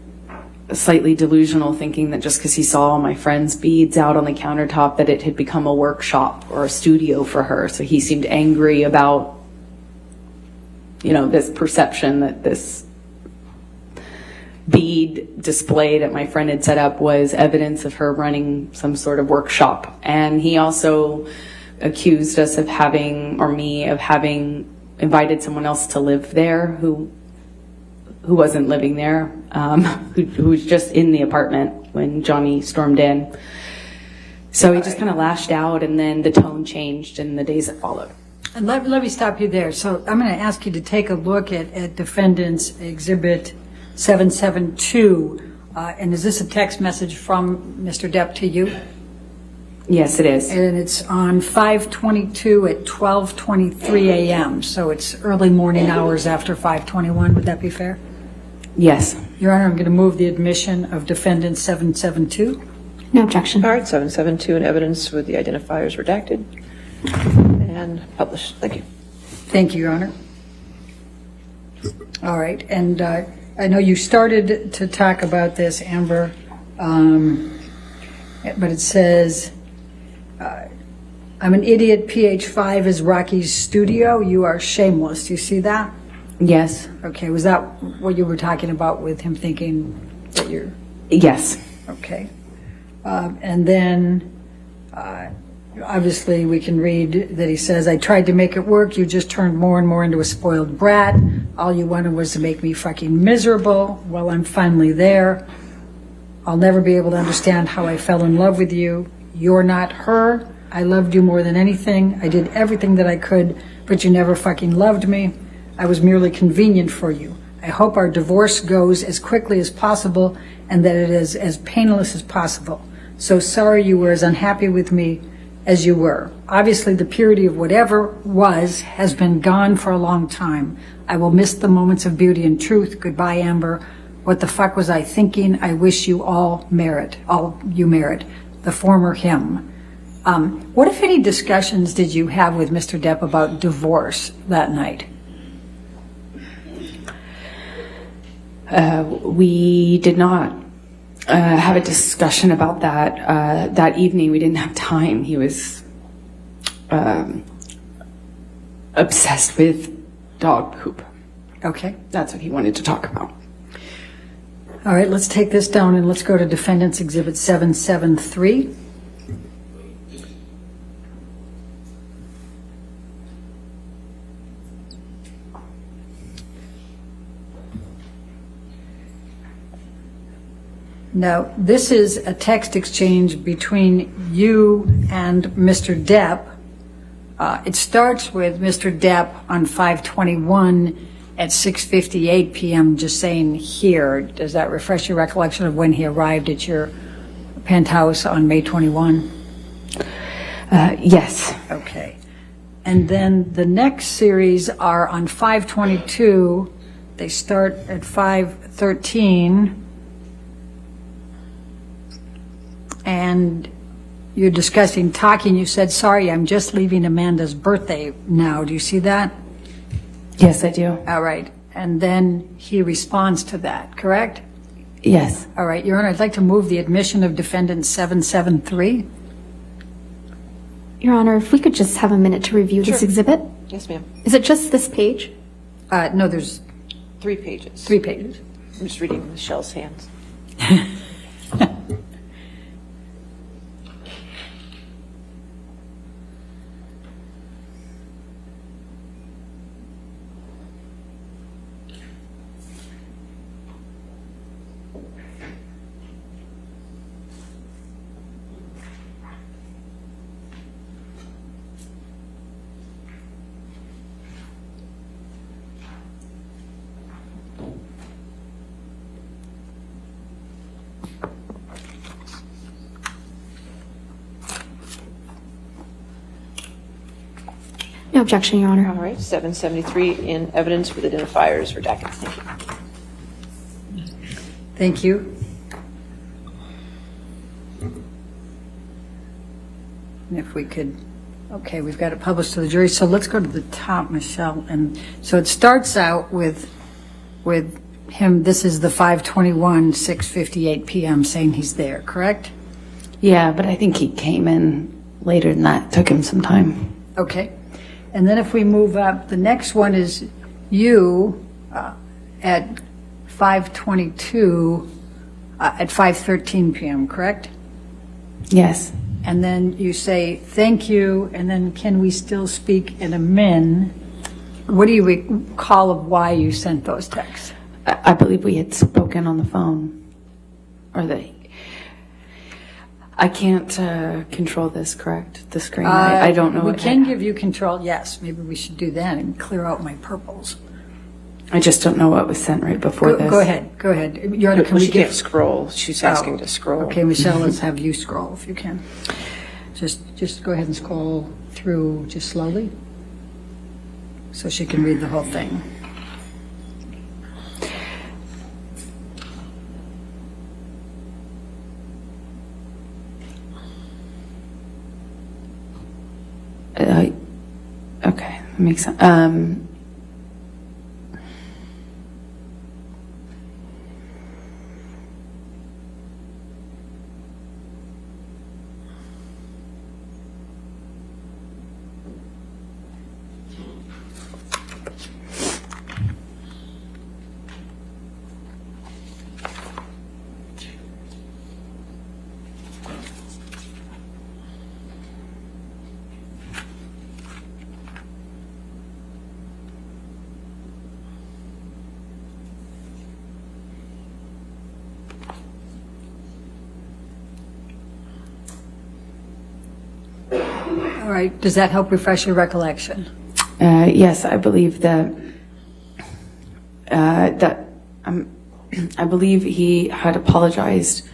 slightly delusional thinking that just because he saw my friend's beads out on the countertop that it had become a workshop or a studio for her. So he seemed angry about, this perception that this bead display that my friend had set up was evidence of her running some sort of workshop. And he also accused us of having invited someone else to live there who wasn't living there, who was just in the apartment when Johnny stormed in. So he just kind of lashed out, and then the tone changed in the days that followed.
And let me stop you there. So I'm going to ask you to take a look at Defendant's Exhibit 772. And is this a text message from Mr. Depp to you?
Yes, it is.
And it's on 5/22 at 12:23 a.m. So it's early morning hours after 5/21. Would that be fair?
Yes.
Your Honor, I'm going to move the admission of Defendant 772.
No objection.
All right, 772 in evidence with the identifiers redacted and published. Thank you.
Thank you, Your Honor. All right, and I know you started to talk about this, Amber, but it says, I'm an idiot, PH5 is Rocky's studio, you are shameless. Do you see that?
Yes.
Okay, was that what you were talking about with him thinking that you're...
Yes.
Okay. And then, obviously, we can read that he says, I tried to make it work. You just turned more and more into a spoiled brat. All you wanted was to make me fucking miserable. Well, I'm finally there. I'll never be able to understand how I fell in love with you. You're not her. I loved you more than anything. I did everything that I could, but you never fucking loved me. I was merely convenient for you. I hope our divorce goes as quickly as possible and that it is as painless as possible. So sorry you were as unhappy with me as you were. Obviously, the purity of whatever was has been gone for a long time. I will miss the moments of beauty and truth. Goodbye, Amber. What the fuck was I thinking? I wish you all you merit. The former him. What, if any, discussions did you have with Mr. Depp about divorce that night?
We did not have a discussion about that that evening. We didn't have time. He was obsessed with dog poop.
Okay.
That's what he wanted to talk about.
All right, let's take this down and let's go to Defendant's Exhibit 773. Now, this is a text exchange between you and Mr. Depp. It starts with Mr. Depp on 5/21 at 6:58 p.m. just saying here. Does that refresh your recollection of when he arrived at your penthouse on May 21?
Yes.
Okay. And then the next series are on 5/22. They start at 5:13. And you're discussing talking. You said, sorry, I'm just leaving Amanda's birthday now. Do you see that?
Yes, I do.
All right. And then he responds to that, correct?
Yes.
All right, Your Honor, I'd like to move the admission of Defendant 773.
Your Honor, if we could just have a minute to review this exhibit.
Yes, ma'am.
Is it just this page?
No, there's
3 pages.
3 pages.
I'm just reading Michelle's hands.
No objection, Your Honor.
All right, 773 in evidence with identifiers redacted. Thank you.
Thank you. And if we could, okay, we've got it published to the jury. So let's go to the top, Michelle. And so it starts out with him. This is the 5/21, 6:58 p.m. saying he's there, correct?
Yeah, but I think he came in later than that. It took him some time.
Okay. And then if we move up, the next one is you at 5:22 at 5:13 p.m., correct?
Yes.
And then you say, thank you, and then can we still speak in a min? What do you recall of why you sent those texts?
I believe we had spoken on the phone. Or I can't control this, correct? The screen. I don't know.
We can give you control, yes. Maybe we should do that and clear out my purples.
I just don't know what was sent right before this.
Go ahead. Your Honor,
She can't scroll. She's asking to scroll.
Okay, Michelle, let's have you scroll if you can. Just go ahead and scroll through just slowly so she can read the whole thing.
Okay, that makes sense.
All right, does that help refresh your recollection?
Yes, I believe that that I believe he had apologized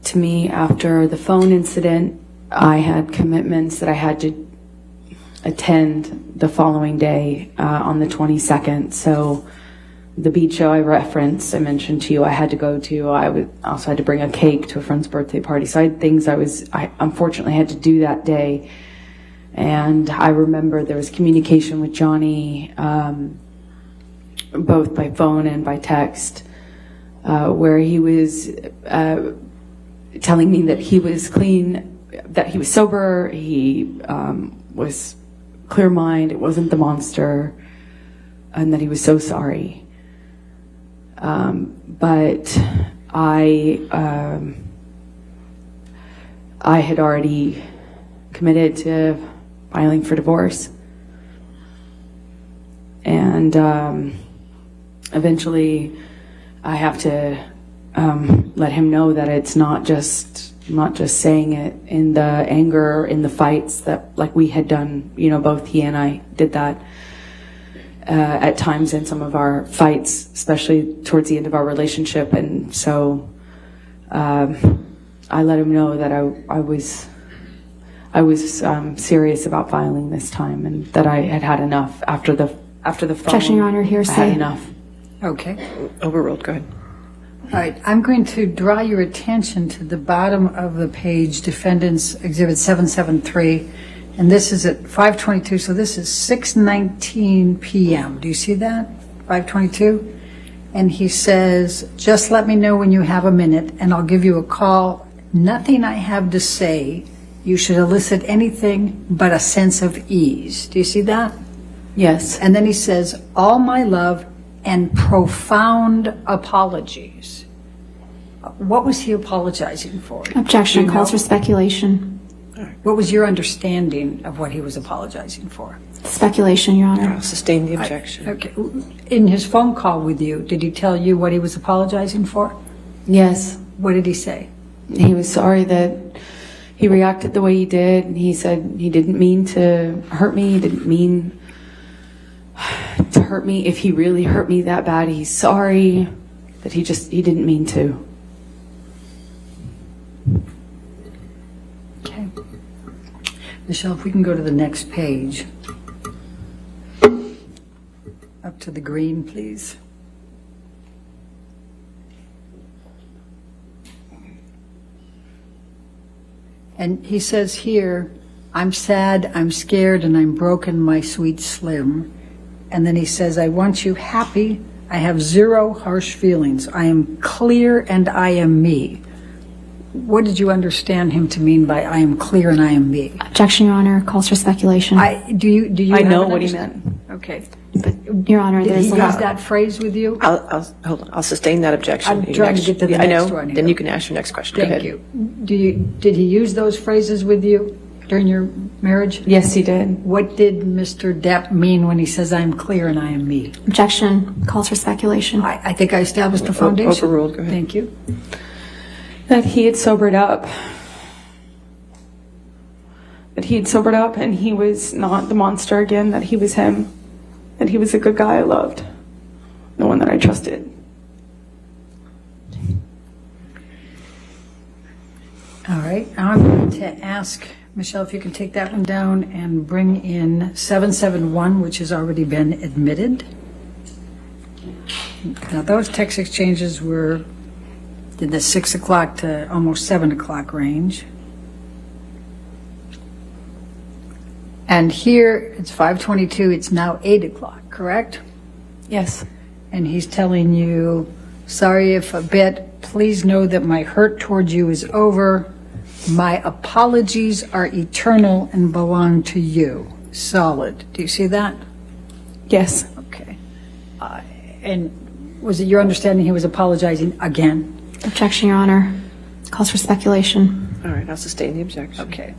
to me after the phone incident. I had commitments that I had to attend the following day on the 22nd. So the beach show I referenced, I mentioned to you, I had to go to. I also had to bring a cake to a friend's birthday party. So I had things I unfortunately had to do that day. And I remember there was communication with Johnny, both by phone and by text, where he was telling me that he was clean, that he was sober, he was clear mind, it wasn't the monster, and that he was so sorry. But I had already committed to filing for divorce, and eventually I have to let him know that it's not just saying it in the anger, in the fights that like we had done, both he and I did that at times in some of our fights, especially towards the end of our relationship. And so I let him know that I was serious about filing this time, and that I had had enough after the phone.
Objection, Your Honor, hearsay.
I had enough.
Okay.
Overruled. Go ahead.
All right, I'm going to draw your attention to the bottom of the page, Defendant's Exhibit 773, and this is at 5:22, so this is 6:19 p.m. Do you see that? 5:22? And he says, just let me know when you have a minute, and I'll give you a call. Nothing I have to say. You should elicit anything but a sense of ease. Do you see that?
Yes.
And then he says, all my love and profound apologies. What was he apologizing for?
Objection,
Do you
calls
know?
for speculation.
What was your understanding of what he was apologizing for?
Speculation, Your Honor.
I'll sustain the objection.
Okay. In his phone call with you, did he tell you what he was apologizing for?
Yes.
What did he say?
He was sorry that he reacted the way he did. He said he didn't mean to hurt me. He didn't mean to hurt me. If he really hurt me that bad, he's sorry. That he didn't mean to.
Okay. Michelle, if we can go to the next page. Up to the green, please. And he says here, I'm sad, I'm scared, and I'm broken, my sweet Slim. And then he says, I want you happy. I have zero harsh feelings. I am clear and I am me. What did you understand him to mean by I am clear and I am me?
Objection, Your Honor, calls for speculation.
Do you
I
have
know
an
what he
understand-
meant.
Okay.
But, Your Honor,
Did
there's
he
a
use
lot.
that phrase with you?
I'll hold on. I'll sustain that objection.
I'm
You
trying to get to the
I
next
know.
one here.
Then you can ask your next question. Go
Thank
ahead.
you. Did he use those phrases with you during your marriage?
Yes, he did.
What did Mr. Depp mean when he says I am clear and I am me?
Objection, calls for speculation.
I think I established the foundation.
Overruled. Go ahead.
Thank you.
That he had sobered up. That he had sobered up and he was not the monster again, that he was him. That he was a good guy I loved. The one that I trusted.
All right. Now I'm going to ask Michelle if you can take that one down and bring in 771, which has already been admitted. Now those text exchanges were in the 6 o'clock to almost 7 o'clock range. And here it's 5:22, it's now 8 o'clock, correct?
Yes.
And he's telling you, sorry if a bit, please know that my hurt towards you is over. My apologies are eternal and belong to you. Solid. Do you see that?
Yes.
Okay. And was it your understanding he was apologizing again?
Objection, Your Honor, calls for speculation.
All right. I'll sustain the objection.
Okay.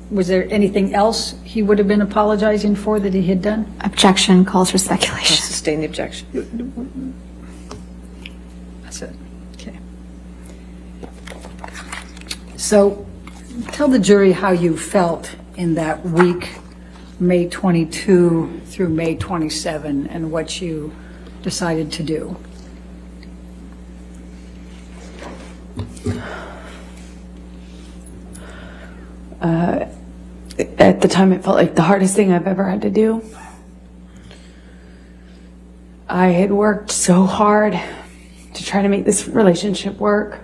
Was there anything else he would have been apologizing for that he had done?
Objection, calls for
I'll
speculation.
sustain the objection.
That's it. Okay. So tell the jury how you felt in that week, May 22 through May 27, and what you decided to do?
At the time, it felt like the hardest thing I've ever had to do. I had worked so hard to try to make this relationship work.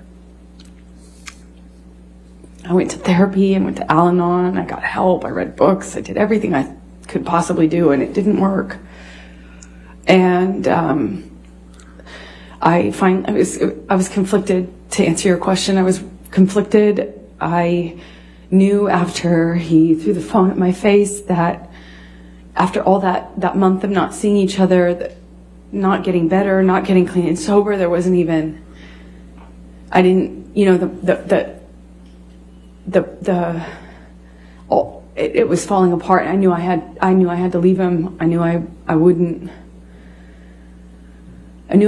I went to therapy and went to Al-Anon. I got help. I read books. I did everything I could possibly do, and it didn't work. And I was conflicted. To answer your question, I was conflicted. I knew after he threw the phone at my face that after all that month of not seeing each other, that not getting better, not getting clean and sober, there wasn't even, I didn't, you know, it was falling apart. I knew I had to leave him. I knew I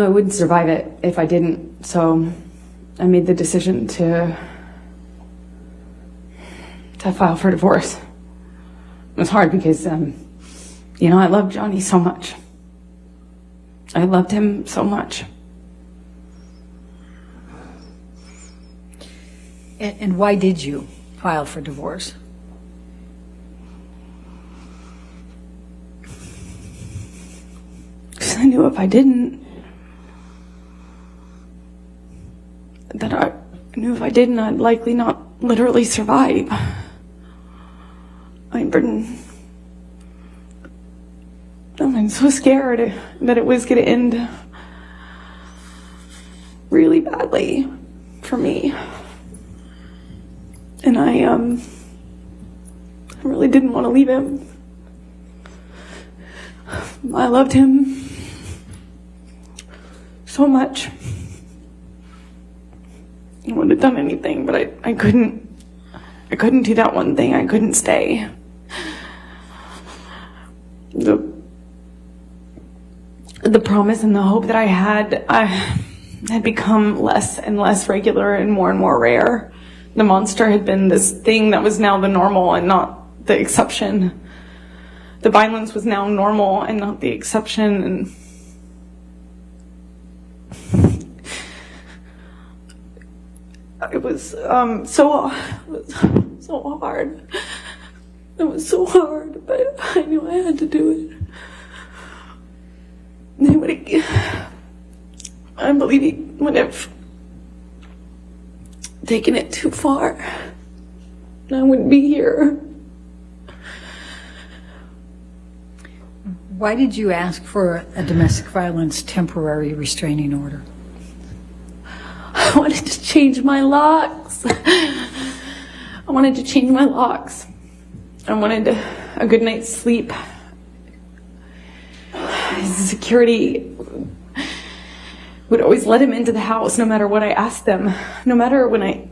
wouldn't survive it if I didn't. So I made the decision to file for divorce. It was hard because, you know, I loved Johnny so much. I loved him so much.
And why did you file for divorce?
Because I knew if I didn't, I'd likely not literally survive. I'm so scared that it was going to end really badly for me. And I really didn't want to leave him. I loved him so much. I would have done anything, but I couldn't do that one thing. I couldn't stay. The promise and the hope that I had become less and less regular and more rare. The monster had been this thing that was now the normal and not the exception. The violence was now normal and not the exception. And it was so hard. It was so hard, but I knew I had to do it. I believe he would have taken it too far. I wouldn't be here.
Why did you ask for a domestic violence temporary restraining order?
I wanted to change my locks. I wanted a good night's sleep. Security would always let him into the house no matter what I asked them. No matter when I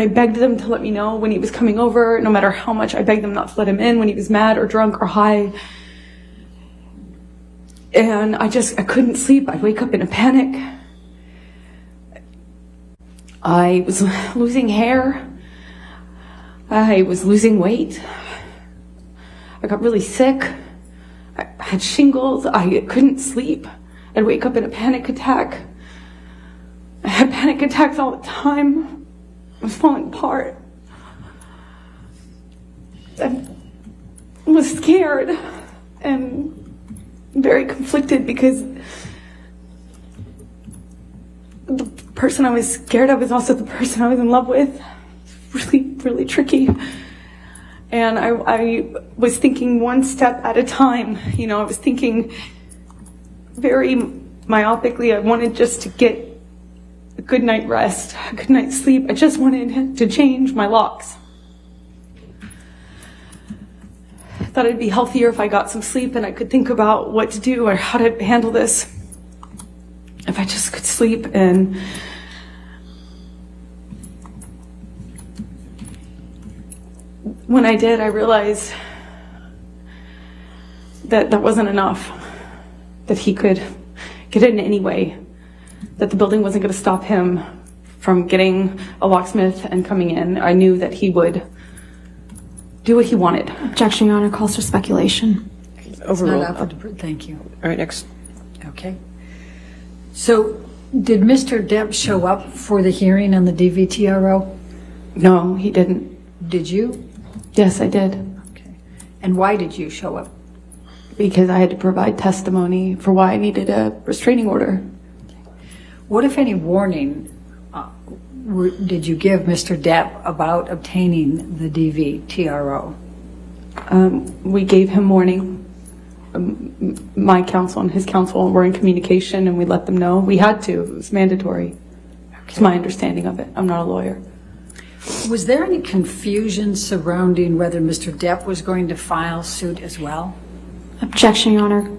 begged them to let me know when he was coming over, no matter how much I begged them not to let him in when he was mad or drunk or high. And I couldn't sleep. I'd wake up in a panic. I was losing hair. I was losing weight. I got really sick. I had shingles. I couldn't sleep. I'd wake up in a panic attack. I had panic attacks all the time. I was falling apart. I was scared and very conflicted because the person I was scared of is also the person I was in love with. Really, really tricky. And I was thinking one step at a time. You know, I was thinking very myopically. I wanted just to get a good night rest, a good night's sleep. I just wanted to change my locks. I thought it'd be healthier if I got some sleep and I could think about what to do or how to handle this. If I just could sleep. And when I did, I realized that that wasn't enough, that he could get in any way, that the building wasn't going to stop him from getting a locksmith and coming in. I knew that he would do what he wanted.
Objection, Your Honor, calls for speculation.
It's
Overruled.
not up for thank you.
All right, next.
Okay. So did Mr. Depp show up for the hearing on the DVTRO?
No, he didn't.
Did you?
Yes, I did.
Okay. And why did you show up?
Because I had to provide testimony for why I needed a restraining order.
What, if any, warning did you give Mr. Depp about obtaining the DVTRO?
We gave him warning. My counsel and his counsel were in communication, and we let them know. We had to. It was mandatory. It's my understanding of it. I'm not a lawyer.
Was there any confusion surrounding whether Mr. Depp was going to file suit as well?
Objection, Your Honor.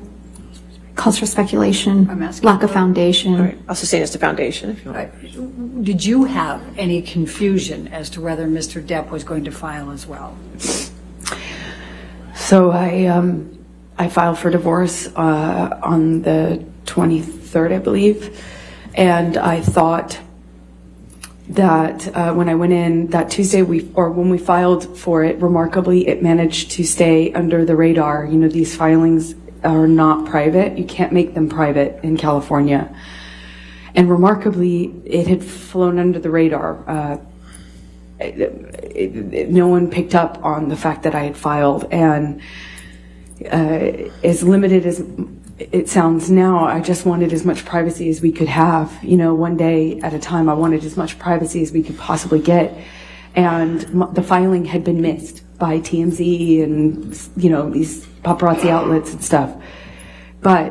Calls for speculation,
I'm asking
lack of foundation.
All right, I'll sustain as to foundation if you want.
Did you have any confusion as to whether Mr. Depp was going to file as well?
So I filed for divorce on the 23rd, I believe, and I thought that when I went in that Tuesday, when we filed for it, remarkably, it managed to stay under the radar. You know, these filings are not private. You can't make them private in California. And remarkably, it had flown under the radar. No one picked up on the fact that I had filed. And as limited as it sounds now, I just wanted as much privacy as we could have. You know, one day at a time, I wanted as much privacy as we could possibly get. And the filing had been missed by TMZ and, you know, these paparazzi outlets and stuff. But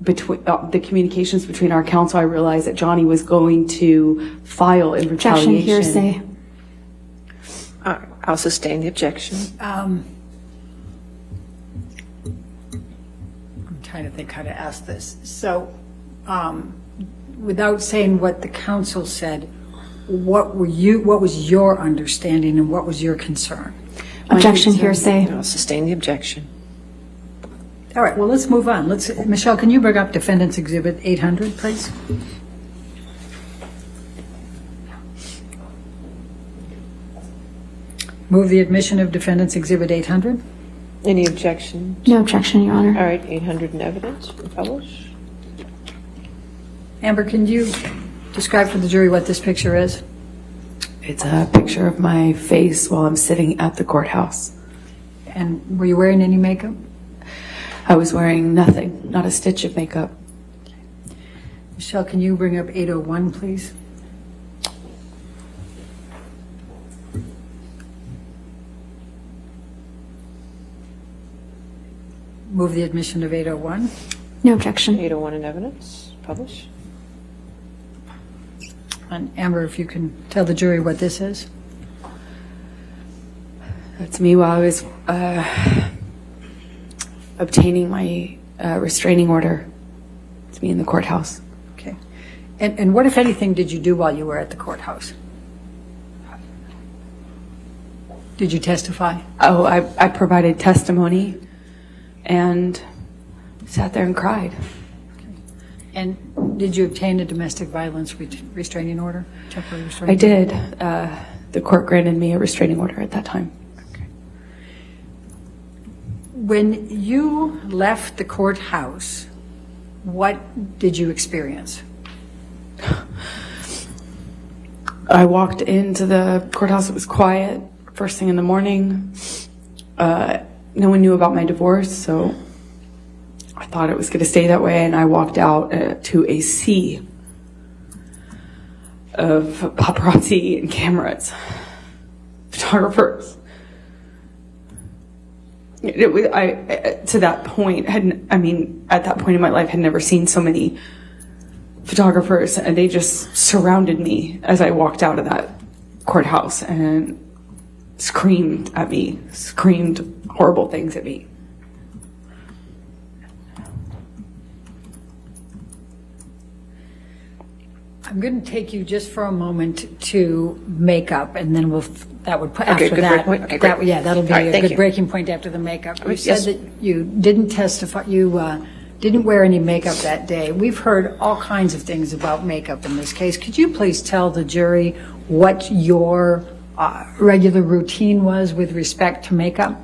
between the communications between our counsel, I realized that Johnny was going to file in retaliation.
Objection, hearsay.
All right, I'll sustain the objection.
I'm trying to think how to ask this. So, without saying what the counsel said, what was your understanding and what was your concern?
Objection, hearsay.
I'll sustain the objection.
All right, well, let's move on. Michelle, can you bring up Defendant's Exhibit 800, please? Move the admission of Defendant's Exhibit 800.
Any objection?
No objection, Your Honor.
All right, 800 in evidence. Publish.
Amber, can you describe for the jury what this picture is?
It's a picture of my face while I'm sitting at the courthouse.
And were you wearing any makeup?
I was wearing nothing, not a stitch of makeup.
Michelle, can you bring up 801, please? Move the admission of 801.
No objection.
801 in evidence. Publish.
And Amber, if you can tell the jury what this is.
That's me while I was obtaining my restraining order. It's me in the courthouse.
Okay. And what, if anything, did you do while you were at the courthouse? Did you testify?
Oh, I provided testimony and sat there and cried.
And did you obtain a domestic violence restraining order, temporary restraining
I did. The court granted me a restraining order at that time.
Okay. When you left the courthouse, what did you experience?
I walked into the courthouse. It was quiet. First thing in the morning. No one knew about my divorce, so I thought it was going to stay that way, and I walked out to a sea of paparazzi and cameras, photographers. To that point, at that point in my life, had never seen so many photographers, and they just surrounded me as I walked out of that courthouse and screamed at me, screamed horrible things at me.
I'm going to take you just for a moment to makeup, and then that'll be
Okay, great.
a good breaking point after the makeup. You said that you didn't testify, you didn't wear any makeup that day. We've heard all kinds of things about makeup in this case. Could you please tell the jury what your regular routine was with respect to makeup?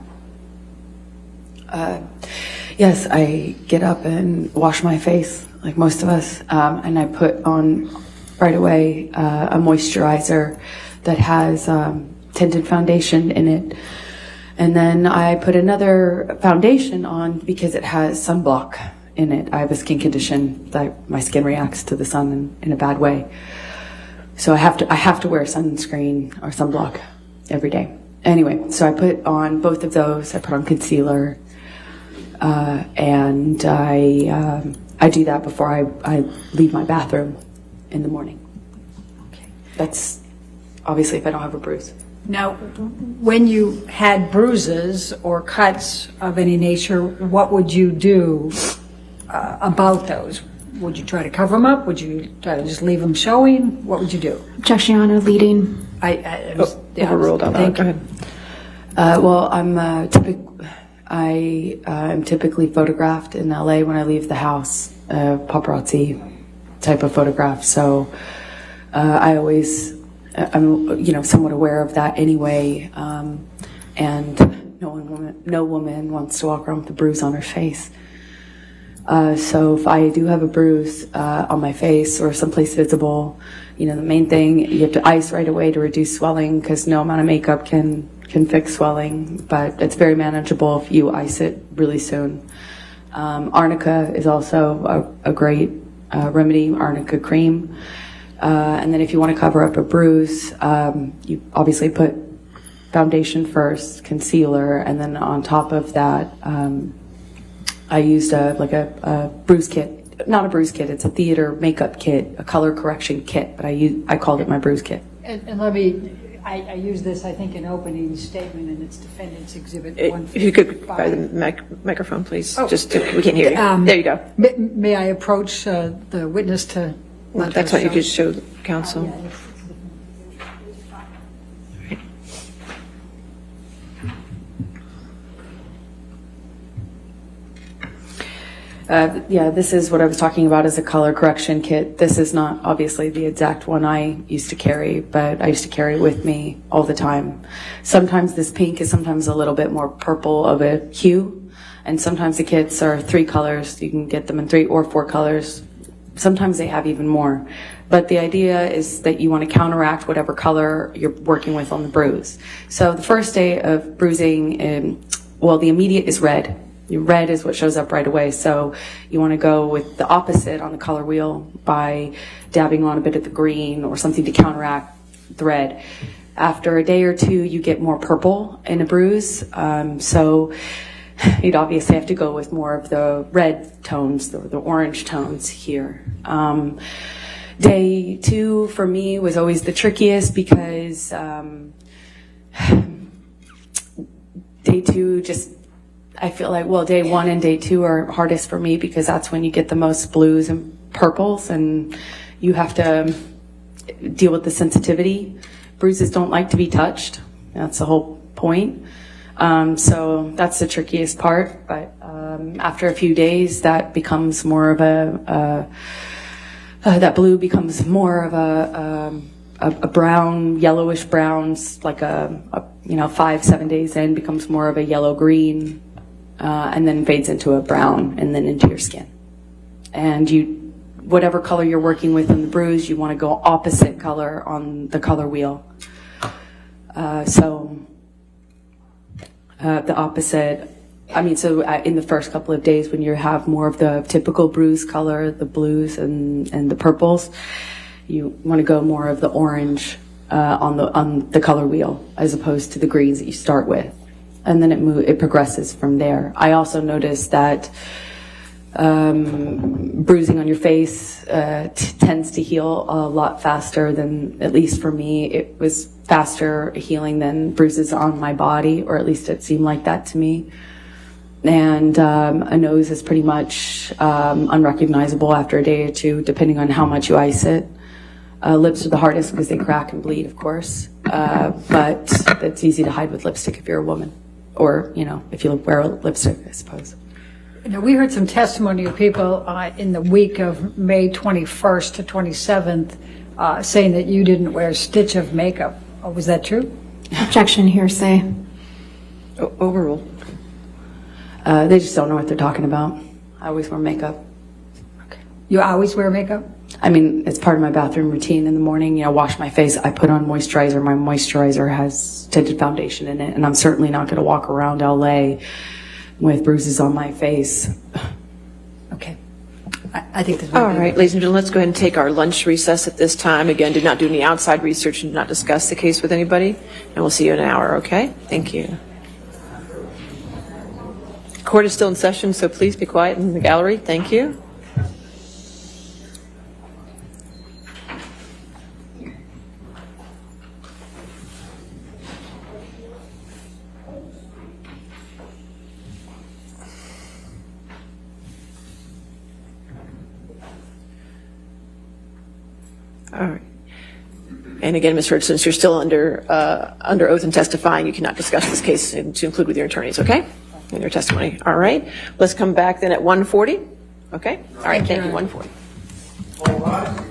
Yes, I get up and wash my face like most of us, and I put on right away a moisturizer that has tinted foundation in it. And then I put another foundation on because it has sunblock in it. I have a skin condition that my skin reacts to the sun in a bad way. So I have to wear sunscreen or sunblock every day. Anyway, so I put on both of those. I put on concealer, and I do that before I leave my bathroom in the morning.
Okay.
That's obviously if I don't have a bruise.
Now, when you had bruises or cuts of any nature, what would you do about those? Would you try to cover them up? Would you try to just leave them showing? What would you do?
Objection, Your Honor, leading.
Overruled on that. Go ahead.
Well, I'm typically photographed in LA when I leave the house, paparazzi type of photograph. So I'm somewhat aware of that anyway. And no woman wants to walk around with a bruise on her face. So if I do have a bruise on my face or someplace visible, the main thing, you have to ice right away to reduce swelling because no amount of makeup can fix swelling, but it's very manageable if you ice it really soon. Arnica is also a great remedy, arnica cream. And then if you want to cover up a bruise, you obviously put foundation first, concealer, and then on top of that, I used a bruise kit. Not a bruise kit, it's a theater makeup kit, a color correction kit, but I called it my bruise kit.
And let me, I use this, I think, in opening statement, and it's Defendant's Exhibit 155.
If you could by the microphone, please. We can't hear you. There you go.
May I approach the witness to let
That's
her
what you
show?
could show the counsel.
This is what I was talking about as a color correction kit. This is not obviously the exact one I used to carry, but I used to carry it with me all the time. Sometimes this pink is sometimes a little bit more purple of a hue, and sometimes the kits are 3 colors. You can get them in 3 or 4 colors. Sometimes they have even more. But the idea is that you want to counteract whatever color you're working with on the bruise. So the first day of bruising, the immediate is red. Red is what shows up right away, so you want to go with the opposite on the color wheel by dabbing on a bit of the green or something to counteract the red. After a day or two, you get more purple in a bruise, so you'd obviously have to go with more of the red tones, the orange tones here. Day 2 for me was always the trickiest because day 2 I feel like, day 1 and day 2 are hardest for me because that's when you get the most blues and purples and you have to deal with the sensitivity. Bruises don't like to be touched. That's the whole point. So that's the trickiest part. But after a few days, that becomes more of that blue becomes more of a brown, yellowish browns, like 5-7 days in becomes more of a yellow green. And then fades into a brown and then into your skin. And whatever color you're working with in the bruise, you want to go opposite color on the color wheel. The opposite, in the first couple of days when you have more of the typical bruise color, the blues and the purples, you want to go more of the orange on the color wheel as opposed to the greens that you start with. And then it progresses from there. I also noticed that bruising on your face tends to heal a lot faster than, at least for me, it was faster healing than bruises on my body, or at least it seemed like that to me. And a nose is pretty much unrecognizable after a day or 2, depending on how much you ice it. Lips are the hardest because they crack and bleed, of course. But it's easy to hide with lipstick if you're a woman. Or, if you wear lipstick, I suppose.
Now, we heard some testimony of people in the week of May 21st to 27th saying that you didn't wear a stitch of makeup. Oh, was that true?
Objection, hearsay.
Overruled.
They just don't know what they're talking about. I always wear makeup.
You always wear makeup?
I mean, it's part of my bathroom routine in the morning. You know, wash my face. I put on moisturizer. My moisturizer has tinted foundation in it, and I'm certainly not going to walk around LA with bruises on my face.
Okay. I think this
All right, ladies and gentlemen, let's go ahead and take our lunch recess at this time. Again, do not do any outside research and do not discuss the case with anybody. And we'll see you in an hour, okay? Thank you. Court is still in session, so please be quiet in the gallery. Thank you. All right. And again, Ms. Hurd, since you're still under oath and testifying, you cannot discuss this case to include with your attorneys, okay? In your testimony. All right. Let's come back then at 1:40. Okay? All right. Thank you. 1:40.